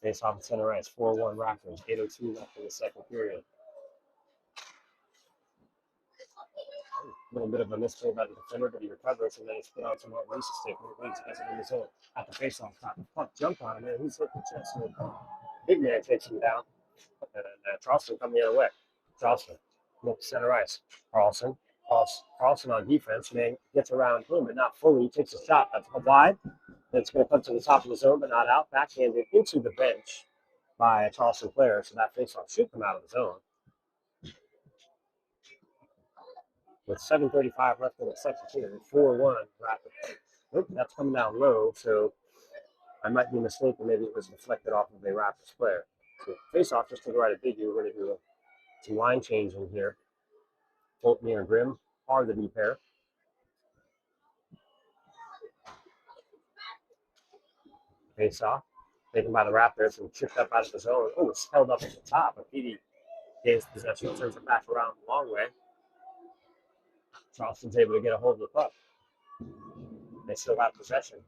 Face off the center ice. 4-1 Raptors. 8:02 left in the second period. A little bit of a misplay by the defender, but he recovers, and then it's put on some more racist stick. He gets it in his own at the face-off top. The puck jumped on him, and he's hit the chest. So big man takes him down, and Charleston come the other way. Charleston looks center ice. Carlson on defense, man, gets around him, but not fully. He takes a shot. That's wide. It's going to come to the top of the zone, but not out. Backhanded into the bench by a Charleston player, so that face-off should come out of the zone. With 7:35 left in the second period, 4-1 Raptors. Nope, that's coming down low, so I might be mistaken. Maybe it was deflected off of a Raptors player. So face-off just to the right of Biggie. We're going to do some line changing here. Both near Grim, hard to be pair. Face-off, taken by the Raptors and chipped up out of the zone. Oh, it's held up at the top, but Petey gains possession, turns it back around the long way. Charleston's able to get a hold of the puck. They still have possession.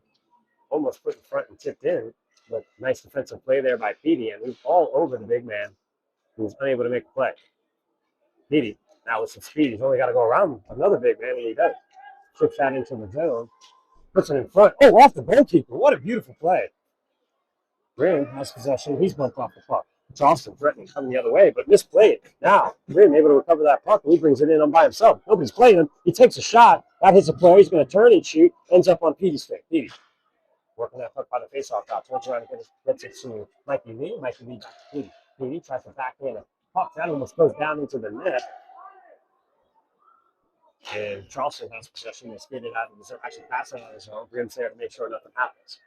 Almost put in front and tipped in, but nice defensive play there by Petey, and moved all over the big man, who was unable to make a play. Petey, now with some speed, he's only got to go around another big man, and he does. Puts that into the zone, puts it in front. Oh, off the goalkeeper. What a beautiful play. Graham has possession. He's bumped off the puck. Charleston threatening coming the other way, but misplayed. Now, Graham able to recover that puck, and he brings it in on by himself. Nobody's playing him. He takes a shot. That hits a player. He's going to turn and shoot. Ends up on Petey's stick. Petey working that puck by the faceoff out. Turns around and gets it to Mikey Lee. Mikey Lee back to Petey. Petey tries to back in a puck. That almost goes down into the net. And Charleston has possession. They skated out of the zone, actually passing out of the zone. Graham's there to make sure nothing happens.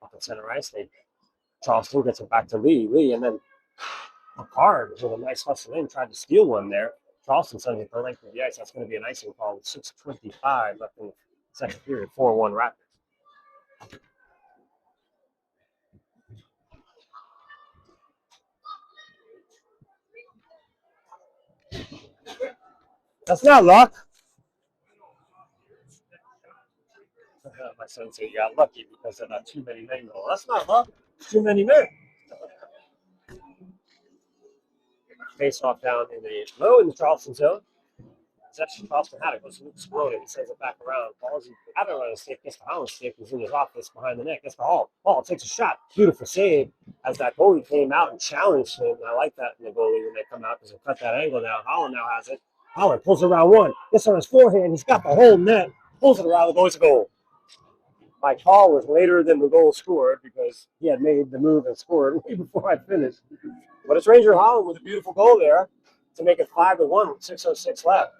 Up in center ice, Charleston gets it back to Lee, and then Picard with a nice hustle in, tried to steal one there. Charleston sends it the length of the ice. That's going to be an icing call with 6:25 left in the second period. 4-1 Raptors. That's not luck. My son said you got lucky because there are not too many men. No, that's not luck. Too many men. Face off down in the low in the Charleston zone. Possession. Charleston had it. Goes to exploding. He sends it back around. Balls out of the stick. Gets the Holland stick. He's in his office behind the net. Gets the Hall. Hall takes a shot. Beautiful save as that goalie came out and challenged him. I like that in the goalie when they come out because they cut that angle now. Holland now has it. Holland pulls around one. Gets on his forehand. He's got the whole net. Pulls it around. The goalie's a goal. My call was later than the goal scored because he had made the move and scored way before I finished. But it's Ranger Holland with a beautiful goal there to make it 5-1 with 6:06 left.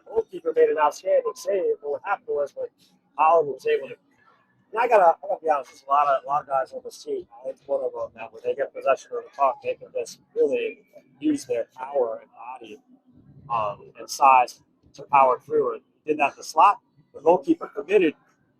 Goalkeeper made an outstanding save, but what happened was when Holland was able to. And I gotta be honest, there's a lot of guys on this team. It's one of them that when they get possession of the puck, they can just really use their power and body and size to power through. And did that in the slot. The goalkeeper committed.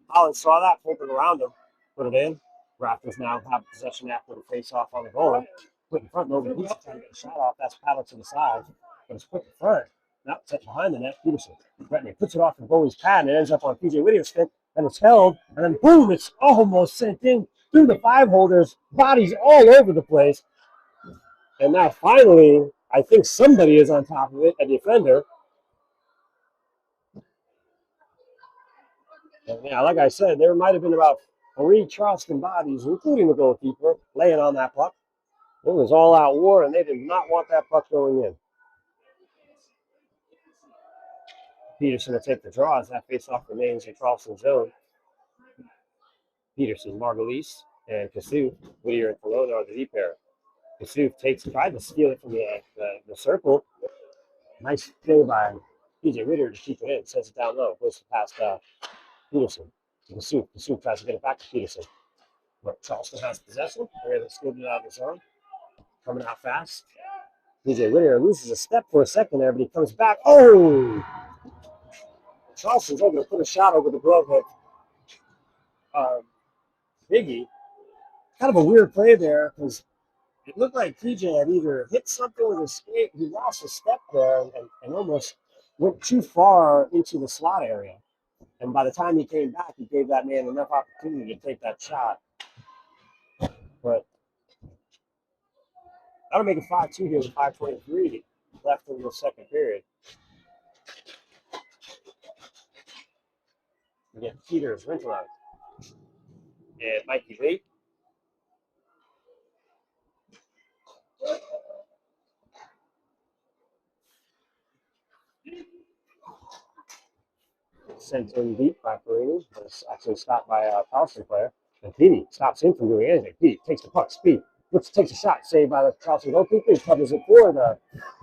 Holland saw that, pulled it around him, put it in. Raptors now have possession after the face-off on the goal. Put in front, nobody needs to try to get a shot off. That's paddled to the side, but it's put in front. Now set behind the net. Peterson threatening, puts it off the goalie's pad, and it ends up on PJ Whittier's stick, and it's held, and then boom, it's almost sent in through the five holders. Bodies all over the place, and now finally, I think somebody is on top of it, a defender. And yeah, like I said, there might have been about 3 Charleston bodies, including the goalkeeper, laying on that puck. It was all-out war, and they did not want that puck going in. Peterson to take the draw as that face-off remains in Charleston zone. Peterson, Margulies, and Kasuf, Whittier and Colonna are the deep pair. Kasuf tried to steal it from the circle. Nice play by PJ Whittier to keep it in. Sends it down low. Goes past Peterson. Kasuf tries to get it back to Peterson. But Charleston has possession. They're able to scoop it out of the zone. Coming out fast. PJ Whittier loses a step for a second there, but he comes back. Oh! Charleston's able to put a shot over the glove of Biggie. Kind of a weird play there because it looked like PJ had either hit something with his skate, he lost a step there and almost went too far into the slot area. And by the time he came back, he gave that man enough opportunity to take that shot. But that'll make it 5-2 here with 5:23 left in the second period. We get Peters, Rintelow, and Mikey Lee. Sent in deep by Perini, but it's actually stopped by a Charleston player. And Petey stops him from doing anything. Petey takes the puck, speed, takes a shot, saved by the Charleston goalkeeper. He covers it for the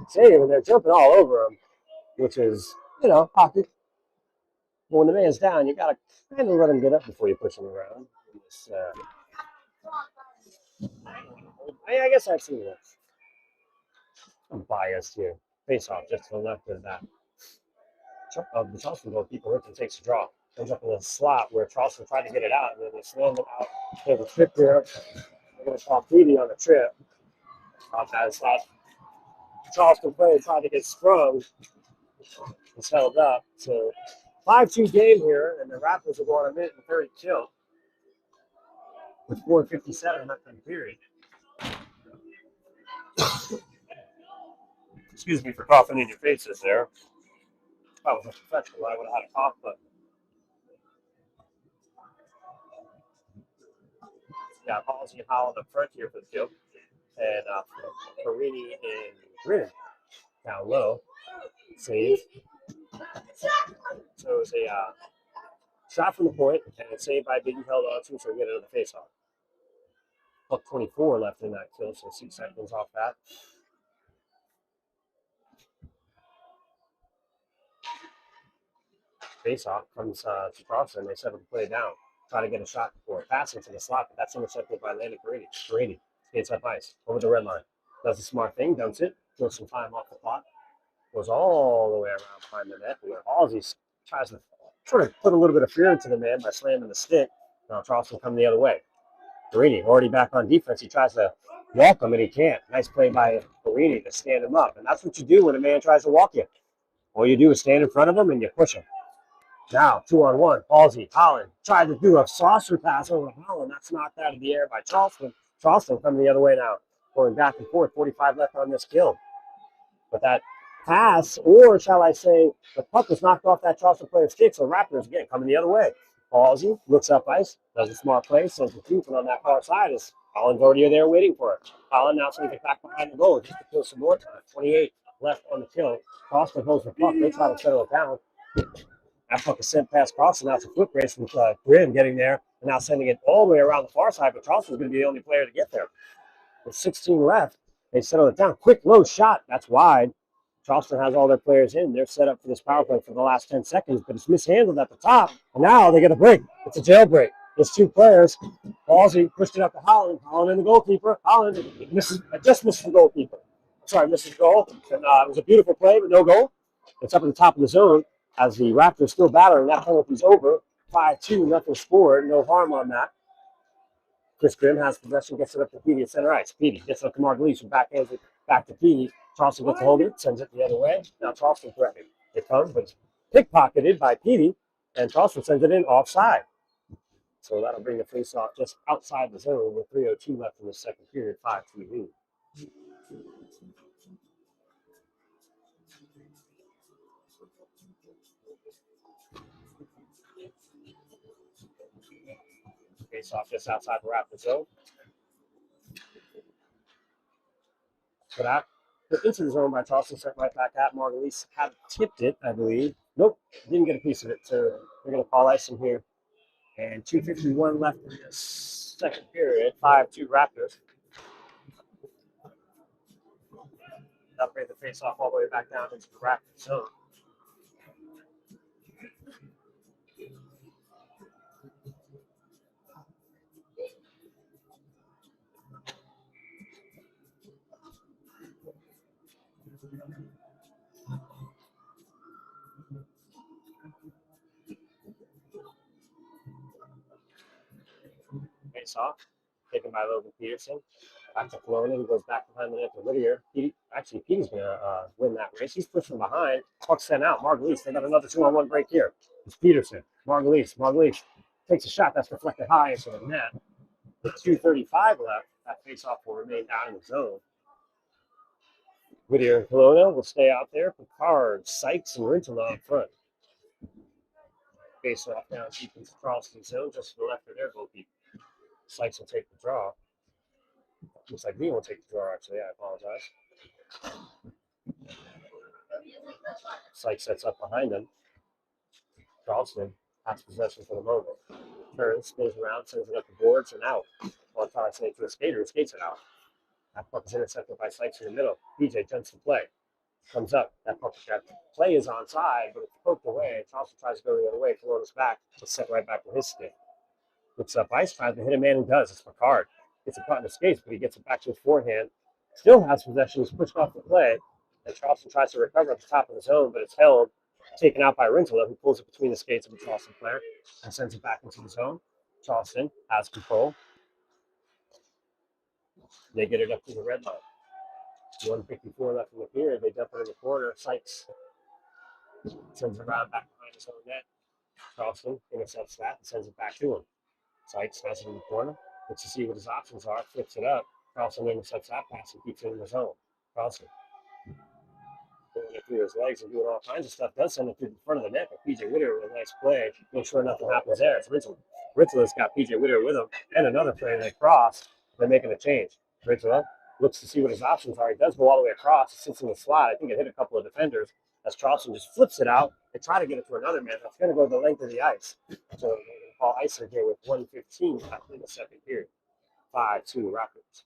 save, and they're jumping all over him, which is, hockey. But when the man's down, you got to kind of let him get up before you push him around. I guess I've seen this. I'm biased here. Face off just to the left of that. The Charleston goalkeeper Rickon takes a draw. Comes up in a slot where Charleston tried to get it out, and then they slammed it out. There's a trip there. They're going to call Petey on the trip. That Charleston player tried to get sprung. It's held up. So 5-2 game here, and the Raptors are going a minute and 30 kill with 4:57 left in the period. Excuse me for coughing in your faces there. If I was a professional, I would have had a cough, but got Halsey and Holland up front here for the kill. And Perini and Grin down low. Save. So it was a shot from the point, and it's saved by being held on to, so we get another face-off. Buck 24 left in that kill, so 6 seconds off that. Face-off comes to Charleston. They settle the play down. Try to get a shot before passing to the slot, but that's intercepted by Landon Perini. Perini skates up ice over the red line. Does a smart thing, dumps it, throws some time off the clock, goes all the way around behind the net, where Halsey tries to sort of put a little bit of fear into the man by slamming the stick. Now Charleston come the other way. Perini already back on defense. He tries to walk him, and he can't. Nice play by Perini to stand him up. And that's what you do when a man tries to walk you. All you do is stand in front of him, and you push him. Now, 2-on-1. Halsey, Holland tried to do a saucer pass over to Holland. That's knocked out of the air by Charleston. Charleston coming the other way now. Going back and forth. 45 left on this kill. But that pass, or shall I say, the puck was knocked off that Charleston player's stick, so Raptors, again, coming the other way. Halsey looks up ice, does a smart play, sends the Cupid on that far side. Is Holland's already there waiting for it. Holland now trying to get back behind the goal just to kill some more time. 28 left on the kill. Charleston holds the puck. They try to settle it down. That puck is sent past Charleston. Now it's a foot race from Grimm getting there, and now sending it all the way around the far side, but Charleston's going to be the only player to get there. With 16 left, they settle it down. Quick, low shot. That's wide. Charleston has all their players in. They're set up for this power play for the last 10 seconds, but it's mishandled at the top. And now they get a break. It's a jailbreak. There's 2 players. Halsey pushed it up to Holland. Holland and the goalkeeper. Holland just missed the goalkeeper. Sorry, misses the goal. And, it was a beautiful play, but no goal. It's up at the top of the zone as the Raptors still battling. That penalty's over. 5-2, nothing scored. No harm on that. Chris Grimm has possession, gets it up to Petey at center ice. Petey gets it up to Margulies, who backhands it back to Petey. Charleston gets a hold of it, sends it the other way. Now Charleston threatening. It comes, but it's pickpocketed by Petey, and Charleston sends it in offside. So that'll bring the face-off just outside the zone with 3:02 left in the second period, 5-2 lead. Face-off just outside the Raptors zone. So that put into the zone by Charleston, sent right back at Margulies. Had tipped it, I believe. Nope, didn't get a piece of it. So we're going to call ice in here. And 2:51 left in this second period. 5-2 Raptors. That'll bring the face-off all the way back down into the Raptors zone. Face-off, taken by Logan Peterson. Back to Flonin, goes back behind the net to Whittier. Petey's going to win that race. He's pushing behind. Puck sent out. Margulies, they got another 2-on-1 break here. It's Peterson. Margulies takes a shot that's deflected high into the net. With 2:35 left, that face-off will remain down in the zone. Whittier and Kelowna will stay out there. Picard, Sykes, and Rintala up front. Face-off down deep into Charleston zone, just to the left of their goalkeeper. Sykes will take the draw. Looks like me will take the draw, actually. I apologize. Sykes sets up behind him. Charleston has possession for the moment. Turns, spins around, sends it up the boards, and out. Well, I'm trying to say it to a skater, who skates it out. That puck is intercepted by Sykes in the middle. PJ jumps to play. Comes up. That puck, that play is onside, but it's poked away. Charleston tries to go the other way. Kelowna's back. It's set right back to his stick. Looks up ice, tries to hit a man who does. It's Picard. Gets it caught in the skates, but he gets it back to his forehand. Still has possession. He's pushed off the play. And Charleston tries to recover at the top of the zone, but it's held. Taken out by Rintala, who pulls it between the skates of the Charleston player and sends it back into the zone. Charleston has control. They get it up to the red line. 1:54 left in the period. They dump it in the corner. Sykes sends it around back behind his own net. Charleston intercepts that and sends it back to him. Sykes has it in the corner. Looks to see what his options are. Flips it up. Charleston intercepts that pass and keeps it in the zone. Charleston going it through his legs and doing all kinds of stuff. Does send it through the front of the net, but PJ Witter with a nice play. Make sure nothing happens there. It's Ridgel. Ridgel's got PJ Witter with him. And another play. They cross. They're making a change. Ridgel looks to see what his options are. He does go all the way across. He sits in the slot. I think it hit a couple of defenders as Charleston just flips it out. They try to get it to another man. That's going to go the length of the ice. So they're going to call icing here with 1:15 left in the second period. 5-2 Raptors.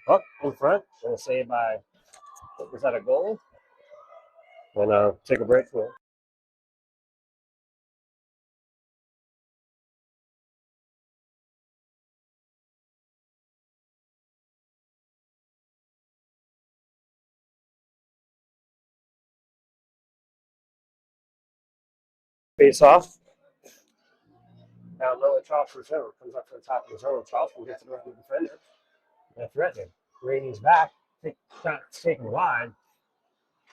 Up in front. Going to say by, was that a goal? And take a break for it. Face off. Down low at Charleston zone. Comes up to the top of the zone. Charleston gets it around the defender. And threatening. Rainey's back. Shot's taken wide.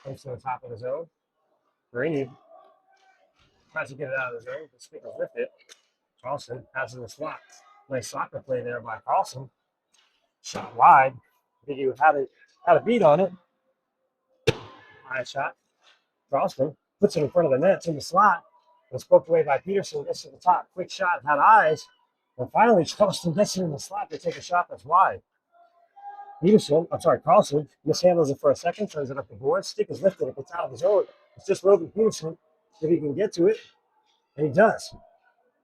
Comes to the top of the zone. Rainey tries to get it out of the zone. The speaker's lifted. Charleston has it in the slot. Nice soccer play there by Carlson. Shot wide. Biggie had a beat on it. High shot. Charleston puts it in front of the net. It's in the slot. Was poked away by Peterson. Gets to the top. Quick shot. Had eyes. And finally, Charleston gets it in the slot. They take a shot that's wide. Carlson mishandles it for a second. Turns it up the board. Stick is lifted. It gets out of his zone. It's just Roby Peterson if he can get to it. And he does.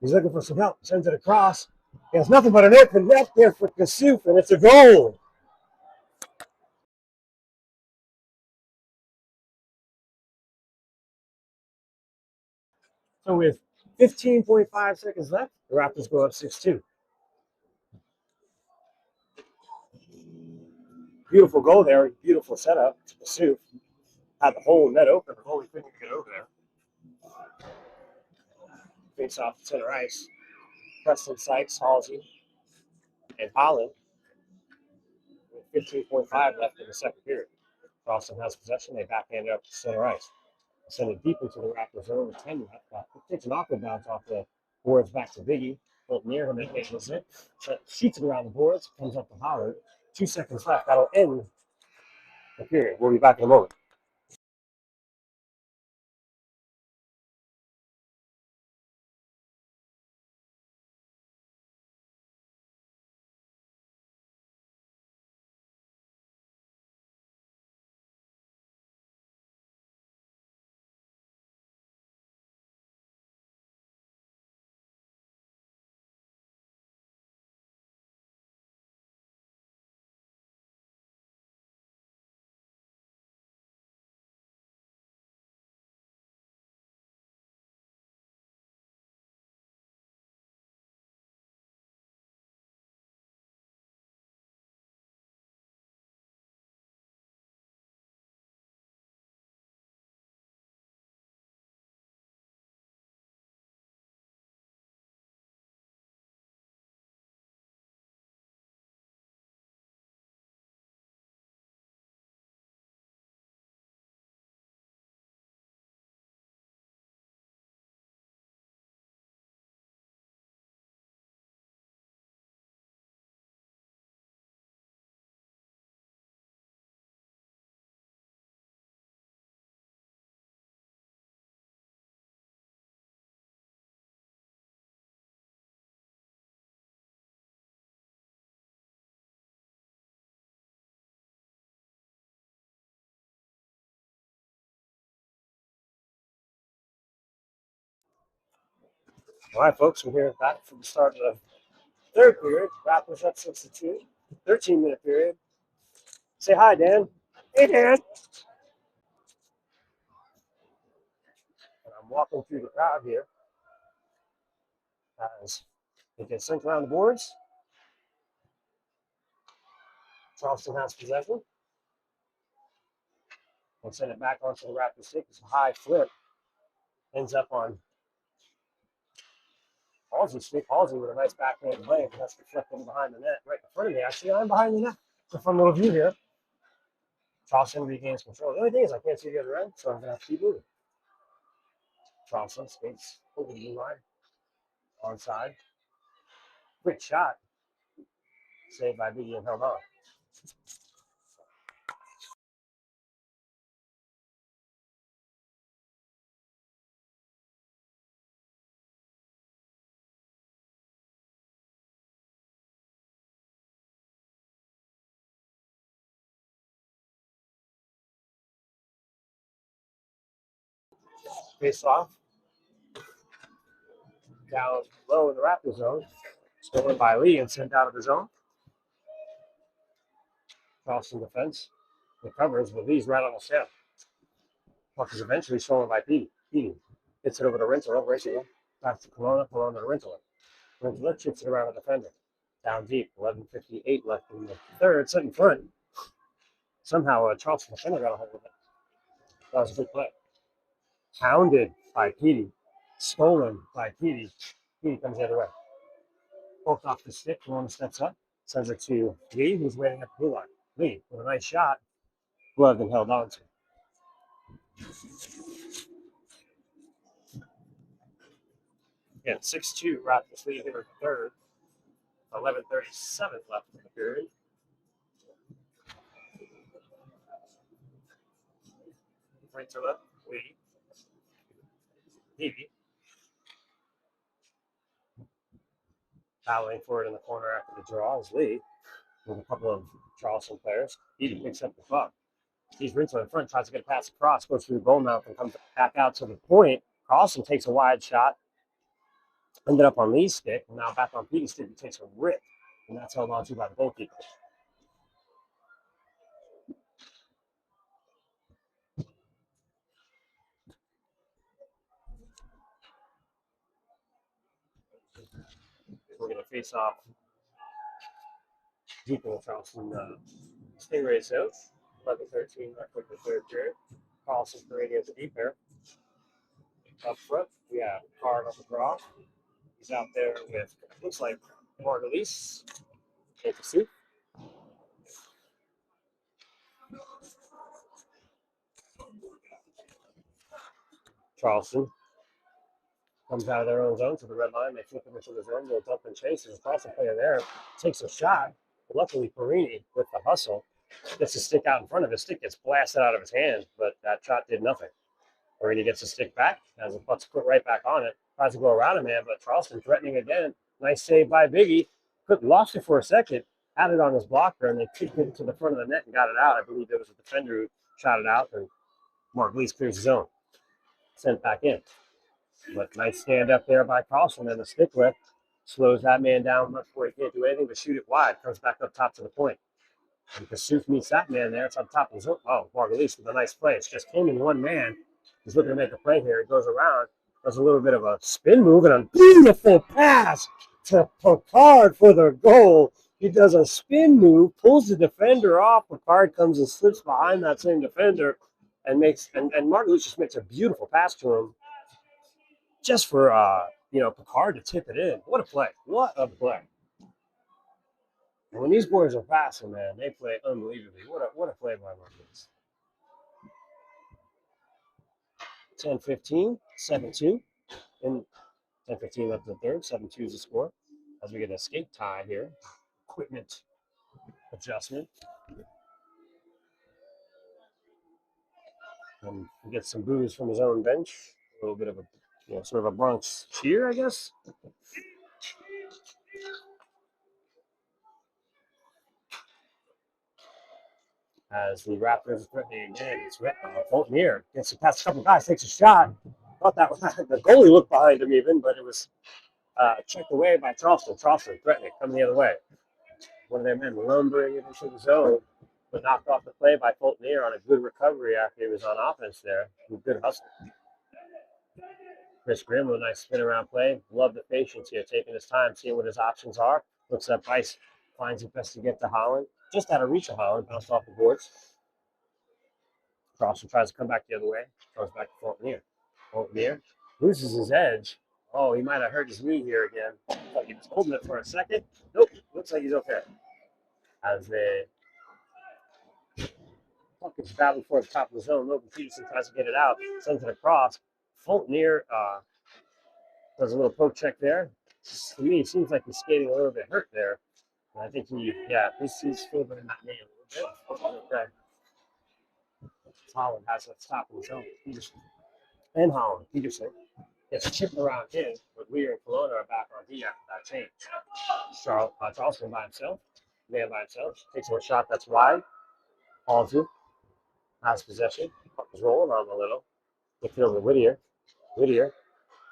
He's looking for some help. Sends it across. He has nothing but an open net there for Kasuf, and it's a goal. So with 15.5 seconds left, the Raptors go up 6-2. Beautiful goal there. Beautiful setup to Kasuf. Had the whole net open. The goalie couldn't get over there. Face off the center ice. Preston Sykes, Halsey, and Holland. 15.5 left in the second period. Charleston has possession. They backhand it up to center ice. Send it deep into the Raptors zone with 10 left. It takes an awkward bounce off the boards back to Biggie. Both near him and handles it. Shoots it around the boards. Comes up to Holland. 2 seconds left. That'll end the period. We'll be back in a moment. All right, folks, we're here back from the start of the third period. Raptors up 6-2. 13-minute period. Say hi, Dan. Hey, Dan. And I'm walking through the crowd here as they get sent around the boards. Charleston has possession. We'll send it back onto the Raptors stick. It's a high flip. Ends up on Halsey's stick. Halsey with a nice backhand play. That's deflecting behind the net. Right in front of me, actually. I'm behind the net. It's a fun little view here. Charleston regains control. The only thing is I can't see the other end, so I'm going to have to keep moving. Charleston skates over the blue line. Onside. Quick shot. Saved by Biggie and held on. Face off. Down low in the Raptor zone. Stolen by Lee and sent out of the zone. Charleston defense recovers, but Lee's right on the step. Puck is eventually stolen by Petey. Petey hits it over to Rentala. Rentala back to Kelowna. Kelowna to Rentala. Rentala chips it around the defender. Down deep. 11:58 left in the third. Set in front. Somehow a Charleston defender got a hold of it. That was a good play. Hounded by Petey. Stolen by Petey. Petey comes the other way. Poked off the stick. Kelowna steps up. Sends it to Lee, who's waiting at the blue line. Lee with a nice shot. Gloved and held on to. Again, 6-2 Raptors lead here in the third. 11:37 left in the period. Right to left, Lee. Heavey. Battling for it in the corner after the draw is Lee with a couple of Charleston players. Heavey picks up the puck. He's Rinsler in front, tries to get a pass across, goes through the goal mouth and comes back out to the point. Carlson takes a wide shot. Ended up on Lee's stick, and now back on Petey's stick. He takes a rip, and that's held on to by the goalkeeper. We're going to face off deep in the Charleston Stingrays South. 11:13 left with the third period. Carlson Brady at the deep pair. Up front, we have Card on the draw. He's out there with, looks like, Margulies. Take a seat. Charleston comes out of their own zone to the red line. They flip it into the zone. They'll dump and chase. There's a Charleston player there. Takes a shot. Luckily, Perini, with the hustle, gets a stick out in front of his stick, gets blasted out of his hand, but that shot did nothing. Perini gets a stick back, has a puck put right back on it, tries to go around a man, but Charleston threatening again. Nice save by Biggie. Lost it for a second, had it on his blocker, and they kicked it to the front of the net and got it out. I believe there was a defender who shot it out, and Mark Lees clears his zone. Sent back in. But nice stand up there by Carlson, and the stick lift slows that man down much where he can't do anything but shoot it wide. Comes back up top to the point. And Kasuf meets that man there. It's on top of his zone. Oh, Margulies with a nice play. It's just him and one man. He's looking to make a play here. He goes around, does a little bit of a spin move, and a beautiful pass to Picard for the goal. He does a spin move, pulls the defender off. Picard comes and slips behind that same defender and Margulies just makes a beautiful pass to him just for Picard to tip it in. What a play. What a play. And when these boys are passing, man, they play unbelievably. What a play by Marquez. 10-15, 7-2. And 10-15 left in the third. 7-2 is the score. As we get a skate tie here. Equipment adjustment. And he gets some boos from his own bench. A little bit of a sort of a Bronx cheer, I guess. As the Raptors threatening again, it's Bolton gets to pass a couple guys, takes a shot. Thought that was the goalie looked behind him even, but it was checked away by Charleston. Charleston threatening, coming the other way. One of their men lumbering into the zone. but knocked off the play by Fultonier on a good recovery after he was on offense there. Good hustle. Chris Grimm with a nice spin around play. Love the patience here, taking his time, seeing what his options are. Looks up ice, finds it best to get to Holland. Just out of reach of Holland, bounced off the boards. Charleston tries to come back the other way. Throws back to Fultonier. Fultonier loses his edge. Oh, he might have hurt his knee here again. Like he was holding it for a second. Nope, looks like he's okay. As they Hawkins battle before the top of the zone. Logan Peterson tries to get it out, sends it across. Fultonier does a little poke check there. To me, it seems like he's skating a little bit hurt there. And I think he's favoring that knee a little bit. Okay. Holland has that stop in his own. Peterson. And Holland. Peterson gets chipped around him, but Weir and Kelowna are back on D after that change. Charleston by himself. Man by himself. Takes a shot that's wide. Halsey has possession. Puck is rolling on a little. Gets it over to Whittier. Whittier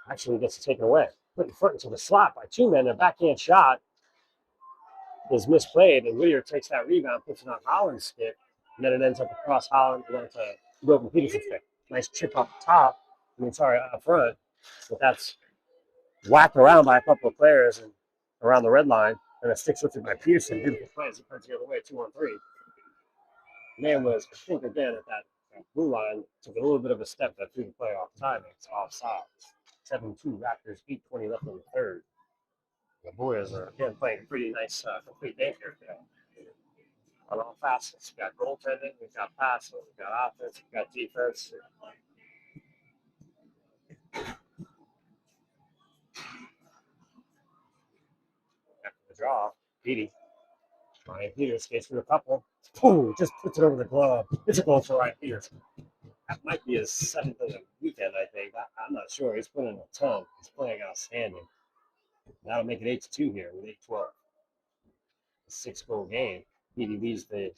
actually gets it taken away. Put the foot into the slot by two men. A backhand shot is misplayed, and Whittier takes that rebound, puts it on Holland's stick, and then it ends up across Holland and then to Logan Peterson's stick. Nice chip up top. Up front. But that's whacked around by a couple of players and around the red line, and it sticks lifted by Peterson. Beautiful play as he puts the other way, 2-on-3. Man was, I think, again at that blue line, took a little bit of a step that threw the play off timing. It's offside. 7-2 Raptors, 8:20 left in the third. The boys are again playing a pretty nice, complete game here today. On all facets, we've got goaltending, we've got passing, we've got offense, we've got defense. After the draw, Petey. Ryan Peters skates through a couple. Boom! Just puts it over the glove. It's a goal for Ryan Peters. That might be his seventh of the weekend, I think. I'm not sure. He's putting in a ton. He's playing outstanding. That'll make it 8-2 here with 8-12. A 6-goal game. Petey leads the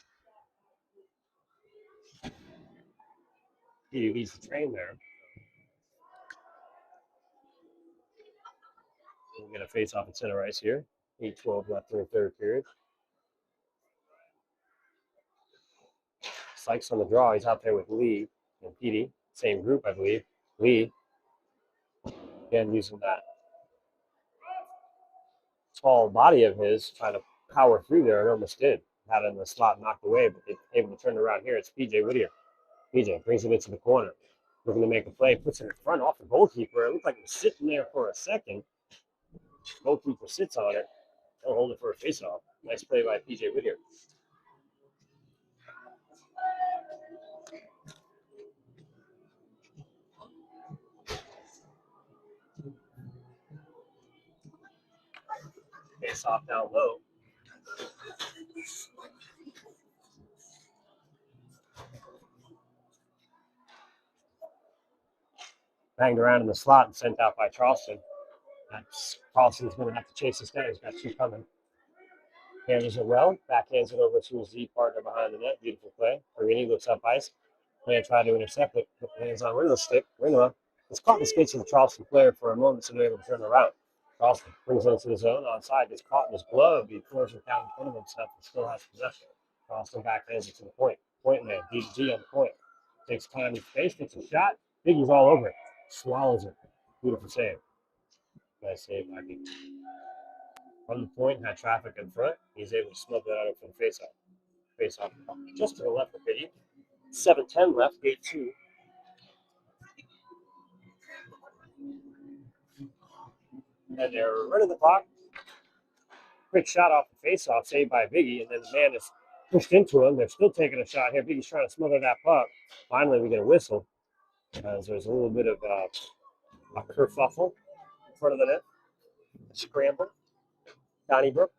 train there. We'll get a face off at center ice here. 8-12 left in the third period. Sykes on the draw. He's out there with Lee and Petey. Same group, I believe. Lee, again, using that tall body of his, trying to power through there and almost did. Had it in the slot knocked away, but they're able to turn it around here. It's PJ Whittier. PJ brings it into the corner. Looking to make a play, puts it in front off the goalkeeper. It looked like it was sitting there for a second. Goalkeeper sits on it. He'll hold it for a face-off. Nice play by PJ Whittier. Face-off down low. Banged around in the slot and sent out by Charleston. Charleston's going to have to chase this down. He's got two coming. Handles it well. Backhands it over to his Z partner behind the net. Beautiful play. Marini looks up ice. Player tried to intercept it. Put the hands on Rinla's stick. Rinla was caught in the skates of the Charleston player for a moment, so they're able to turn around. Charleston brings it into the zone. Onside, gets caught in his glove. He throws it down in front of himself and still has possession. Charleston backhands it to the point. Point man, D on the point. Takes time in space, gets a shot. Biggie's all over it. Swallows it. Beautiful save. Nice save by Biggie. From the point, had traffic in front. He's able to snub that out for the face-off. Face-off just to the left of Biggie. 7:10 left, 8-2. And they're running the clock. Quick shot off the face-off, saved by Biggie, and then the man is pushed into him. They're still taking a shot here. Biggie's trying to smother that puck. Finally, we get a whistle as there's a little bit of a kerfuffle in front of the net. A scramble. Donnybrook.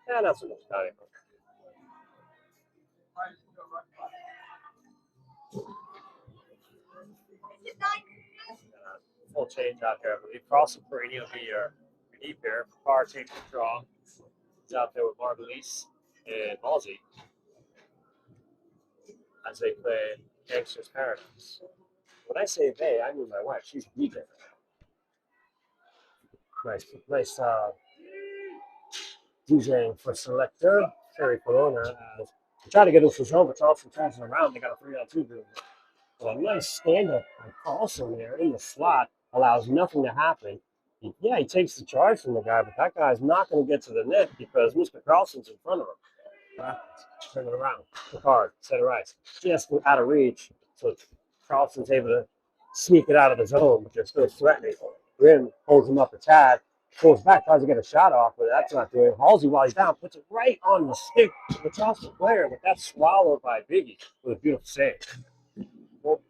Not so much Donnybrook. Full change out there, I believe. Carlson Perini will be your deep here. Carr takes the draw. He's out there with Margulies and Halsey as they play Gangster's Paradise. When I say they, I mean my wife. She's DJ. Nice DJing for selector Terry Kelowna as Try to get us to zone, but Charleston turns it around. They got a 3-on-2 group. But a nice stand-up by Carlson there in the slot allows nothing to happen. Yeah, he takes the charge from the guy, but that guy's not going to get to the net because Mr. Carlson's in front of him. Turn it around. The card, center ice. Just out of reach. So Carlson's able to sneak it out of the zone, but they're still threatening. Grimm holds him up a tad, pulls back, tries to get a shot off, but that's not doing it. Halsey, while he's down, puts it right on the stick of the Charleston player, but that's swallowed by Biggie with a beautiful save. Well,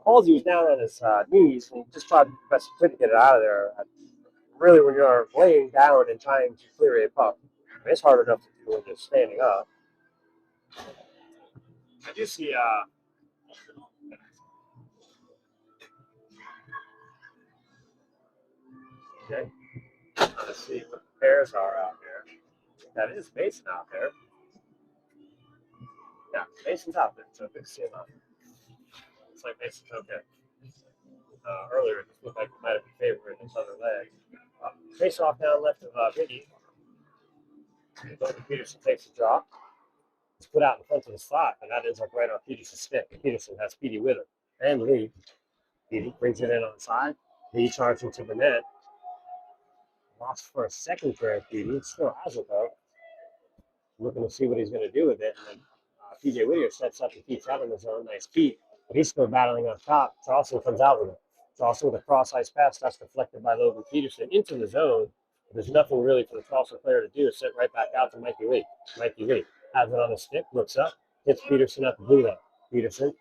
Halsey was down on his knees, and he just tried to best to get it out of there. Really, when you're laying down and trying to clear a puck, it's hard enough to do when you're standing up. I do see okay. Let's see what the pairs are out there. That is Mason out there. Yeah, Mason's out there, so good to see him out there. Looks like Mason's okay. Earlier, it just looked like he might have been favoring his other leg. Face off down left of Biggie. Peterson takes a drop. It's put out in front of the slot, and that ends up right on Peterson's stick. Peterson has Petey with him. And Lee. Petey brings it in on the side. Lee charging to the net. Lost for a second pair of Petey. Still has it, though. Looking to see what he's going to do with it. And then PJ Whittier sets up and keeps out in the zone. Nice Pete. But he's still battling on top. Charleston comes out with it. Charleston with a cross-ice pass. That's deflected by Logan Peterson into the zone. There's nothing really for the Charleston player to do. It's sent right back out to Mikey Lee. Mikey Lee has it on the stick, looks up, hits Peterson at the blue line. Peterson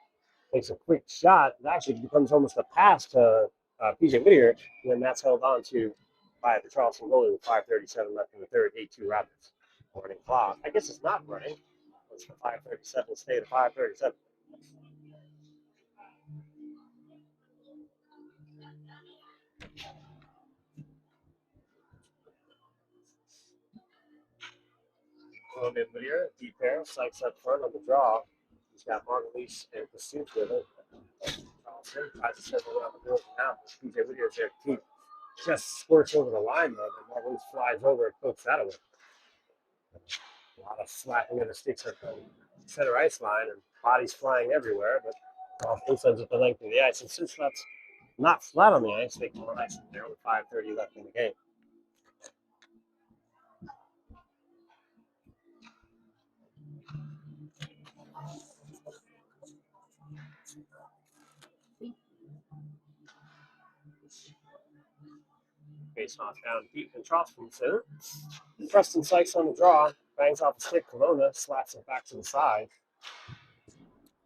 takes a quick shot. It actually becomes almost a pass to PJ Whittier, and then that's held on to by the Charleston goalie with 5:37 left in the third, 8-2 Raptors. Running clock. I guess it's not running. It's the 5:37 stay at 5:37. Logan Whittier, deep pair, Sykes up front on the draw. He's got Margulies and pursuit with it. Charleston tries to set the one on the board now. PJ Whittier's there to keep. Just squirts over the line, though. Then Margulies flies over and pokes that away. A lot of slapping of the sticks at the center ice line and bodies flying everywhere, but Charleston sends it the length of the ice. And since that's not flat on the ice, they can relax it there with 5:30 left in the game. Face off down deep in Charleston center. Preston Sykes on the draw, bangs off the stick. Kelowna slaps it back to the side.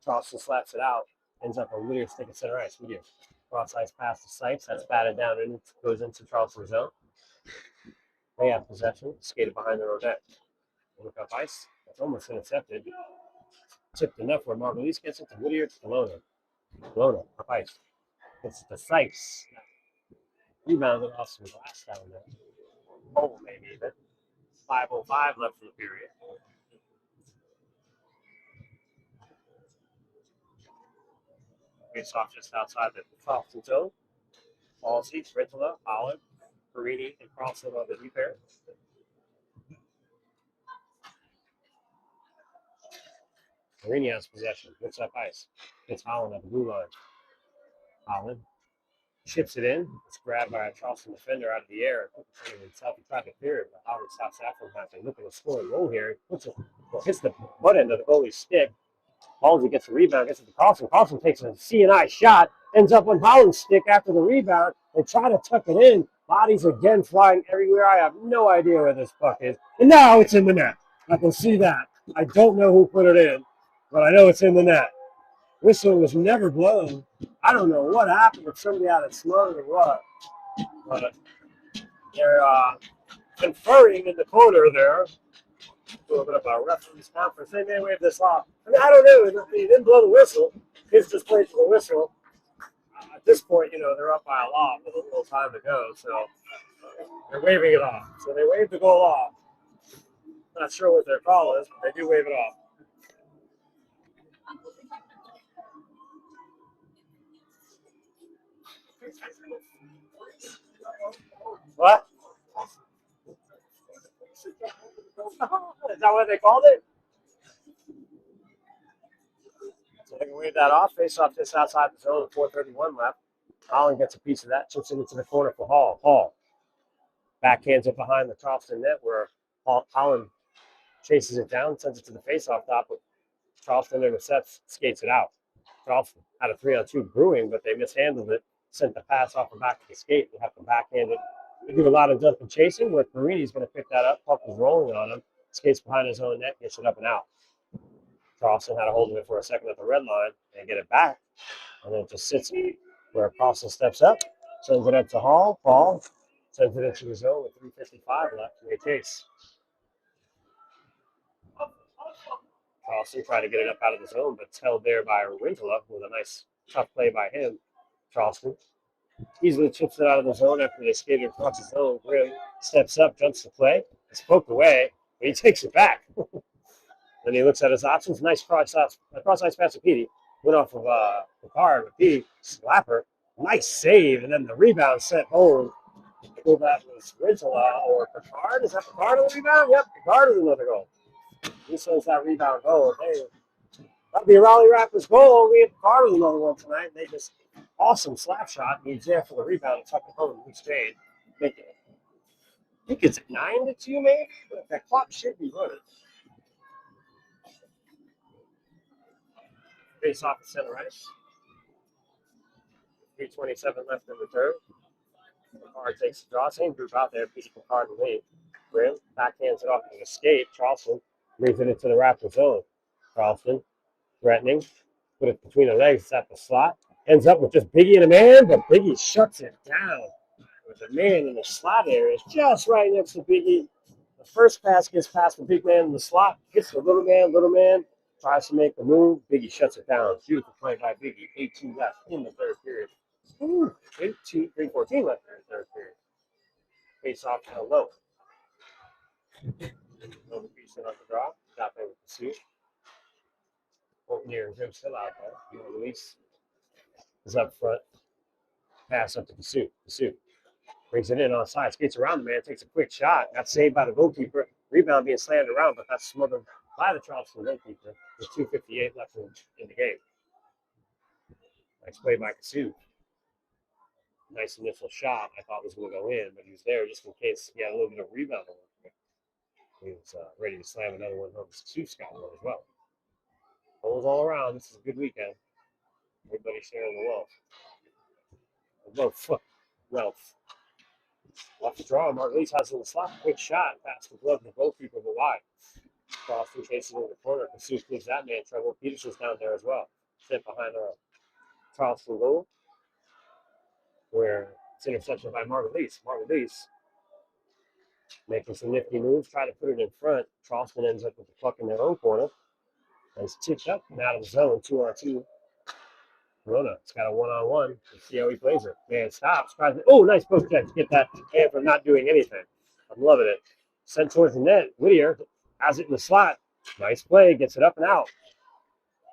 Charleston slaps it out, ends up on Whittier's stick at center ice. Whittier cross ice pass to Sykes. That's batted down and it goes into Charleston's zone. They have possession, skated behind their own net. Look up ice. That's almost intercepted. Tipped enough where Margulies gets it to Whittier to Kelowna. Kelowna up ice. It's the Sykes. Rebounded off some glass down there. Oh, maybe even. 5:05 left in the period. Face off just outside the Charleston zone. Halsey, Rittola, Olive, Perini, and Carlson on the deep pair. Perini has possession. Looks up ice. It's Holland at the blue line. Holland chips it in. It's grabbed by a Charleston defender out of the air. Himself, he tried to clear it, but Holland stops that from happening. Look at the scoring goal here. Hits the butt end of the goalie's stick. Halsey gets the rebound, gets it to Carlson. Carlson takes a C&I shot, ends up on Holland's stick after the rebound. They try to tuck it in. Bodies again flying everywhere. I have no idea where this puck is. And now it's in the net. I can see that. I don't know who put it in, but I know it's in the net. Whistle was never blown. I don't know what happened, if somebody had it smothered or what. But they're conferring in the corner there. A little bit of a referee's conference. They may wave this off. I mean, I don't know. He didn't blow the whistle. Kids just played for the whistle. At this point, they're up by a lot with a little time to go. So they're waving it off. So they waved the goal off. Not sure what their call is, but they do wave it off. What? Is that what they called it? They can wave that off. Face off just outside the zone. 4:31 left. Holland gets a piece of that. Chips it into the corner for Hall. Hall backhands it behind the Charleston net where Holland chases it down, sends it to the face-off top. But Charleston intercepts, skates it out. Charleston had a 3-on-2 brewing, but they mishandled it. Sent the pass off the back of the skate. They have to backhand it. They do a lot of jumping chasing where Perini's going to pick that up. Puck is rolling on him. Skates behind his own net, gets it up and out. Charleston had a hold of it for a second at the red line and get it back. And then it just sits where Carlson steps up, sends it up to Hall. Hall sends it into the zone with 3:55 left to make chase. Charleston tried to get it up out of the zone, but it's held there by Rintala with a nice tough play by him. Charleston easily chips it out of the zone after they skated across the zone. Grim steps up, jumps the play. It's poked away, but he takes it back. Then he looks at his options. Nice cross-ice pass to Petey. Went off of Picard with Petey. Slapper. Nice save. And then the rebound sent home. I believe that was Rintala or Picard. Is that Picard on the rebound? Yep, Picard is another goal. He sends that rebound home. Hey, that'll be a Raleigh Raptors goal. We have Picard with another one tonight. They just awesome slap shot. He's there for the rebound and tuck it home. Who's stayed? Make it. I think it's 9-2, maybe. But that clock should be running. Face off the center ice. 3:27 left in the third. Picard takes the draw. Same group out there. Petey, Picard, and Lee. Grim backhands it off to escape. Charleston brings it into the Raptor zone. Charleston threatening. Put it between the legs. It's at the slot. Ends up with just Biggie and a man, but Biggie shuts it down. With the man in the slot area. It's just right next to Biggie. The first pass gets past the big man in the slot. Gets the little man. Tries to make the move. Biggie shuts it down. Beautiful play by Biggie. 8-2 left in the third period. 3:14 left in the third period. Face off down low. Over piece on the draw. Got there with the suit. Near and Grim still out there. Release is up front. Pass up to the suit. The suit brings it in on side. Skates around the man. Takes a quick shot. Got saved by the goalkeeper. Rebound being slammed around, but that's smothered by the Charleston goalkeeper with 2:58 left in the game. Nice play by Kasu. Nice initial shot. I thought was going to go in, but he was there just in case he had a little bit of rebound. He was ready to slam another one home. Kasu's got one as well. Goals all around. This is a good weekend. Everybody sharing the wealth. Wealth. Off the draw. Mark Leach has in the slot. Quick shot. Past the glove of the goalkeeper, but wide. Charleston chasing in the corner. Kasu gives that man trouble. Peterson's down there as well. Sit behind the Charleston goal, where it's intercepted by Margulies. Margulies making some nifty moves, try to put it in front. Charleston ends up with the puck in their own corner. And it's tipped up and out of the zone, 2-on-2. Corona, it's got a 1-on-1. Let's see how he plays it. Man stops. Oh, nice post check to get that hand from not doing anything. I'm loving it. Sent towards the net. Whittier has it in the slot. Nice play. Gets it up and out.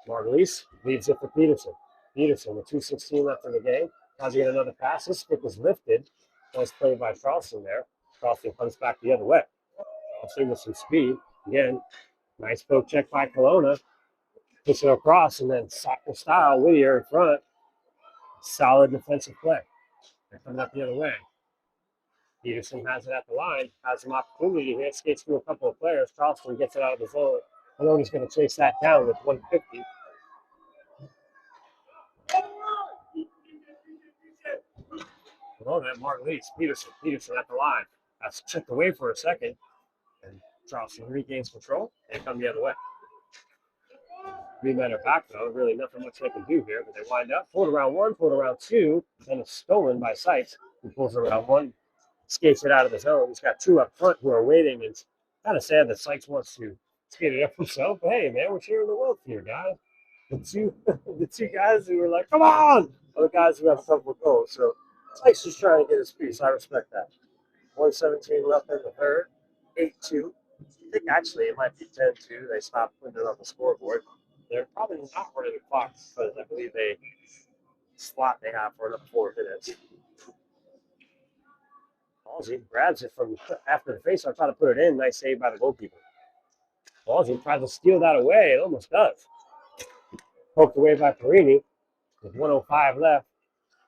Margulies leads it for Peterson. Peterson with 2:16 left in the game. Tries to get another pass. This stick was lifted. Nice play by Charleston there. Charleston comes back the other way. Charleston with some speed. Again, nice poke check by Kelowna. Puts it across, and then soccer style, Whittier in front. Solid defensive play. They're coming up the other way. Peterson has it at the line. Has some opportunity here. Skates through a couple of players. Charleston gets it out of the zone. Kelowna's going to chase that down with 150. Kelowna, Mark Leach, Peterson at the line. That's chipped away for a second. And Charleston regains control and come the other way. 3 men are back, though. Really nothing much they can do here, but they wind up. Pulled around 1, pulled around 2, and it's stolen by Sykes, who pulls around 1, skates it out of the zone. He's got 2 up front who are waiting. It's kind of sad that Sykes wants to skate it up himself. But hey, man, we're sharing the wealth here, guys. The two guys who were like, come on! Are the guys who have trouble with goals. So Sykes is trying to get his piece. I respect that. 1:17 left in the third. 8-2. I think actually it might be 10-2. They stopped putting it on the scoreboard. They're probably not running the clock because I believe they have for another 4 minutes. Halsey grabs it from after the faceoff, trying to put it in. Nice save by the goalkeeper. Halsey tries to steal that away. It almost does. Poked away by Perini. With 1:05 left.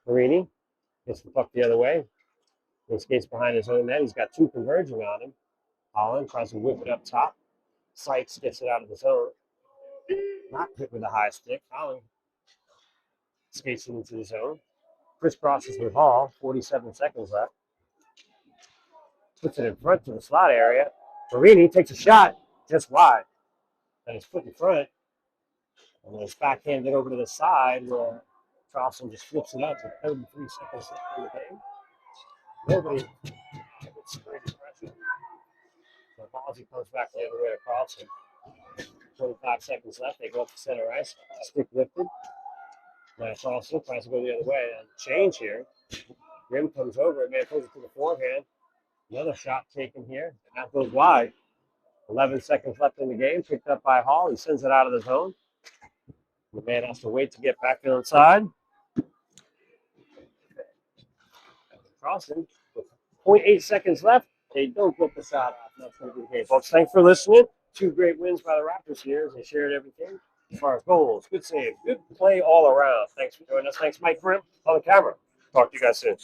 Perini gets the puck the other way. He skates behind his own net. He's got two converging on him. Holland tries to whip it up top. Sykes gets it out of the zone. Not hit with a high stick. Holland skates it into the zone. Crisscrosses with Hall. 47 seconds left. Puts it in front to the slot area. Perini takes a shot just wide. And his foot in front. And then it's backhanded over to the side where Charleston just flips it up with 33 seconds left in the game. Nobody gets great impression. So Halsey comes back the other way to Carlson. 25 seconds left. They go up to center ice. Stick lifted. Now Charleston tries to go the other way. And change here. Grim comes over. Man pulls it to the forehand. Another shot taken here. And that goes wide. 11 seconds left in the game. Picked up by Hall. He sends it out of the zone. The man has to wait to get back inside. Charleston, with 0.8 seconds left, they don't get the shot off. That's going to be the game, folks. Thanks for listening. Two great wins by the Raptors here as they shared everything as far as goals. Good save. Good play all around. Thanks for joining us. Thanks, Mike Grimm, on the camera. Talk to you guys soon.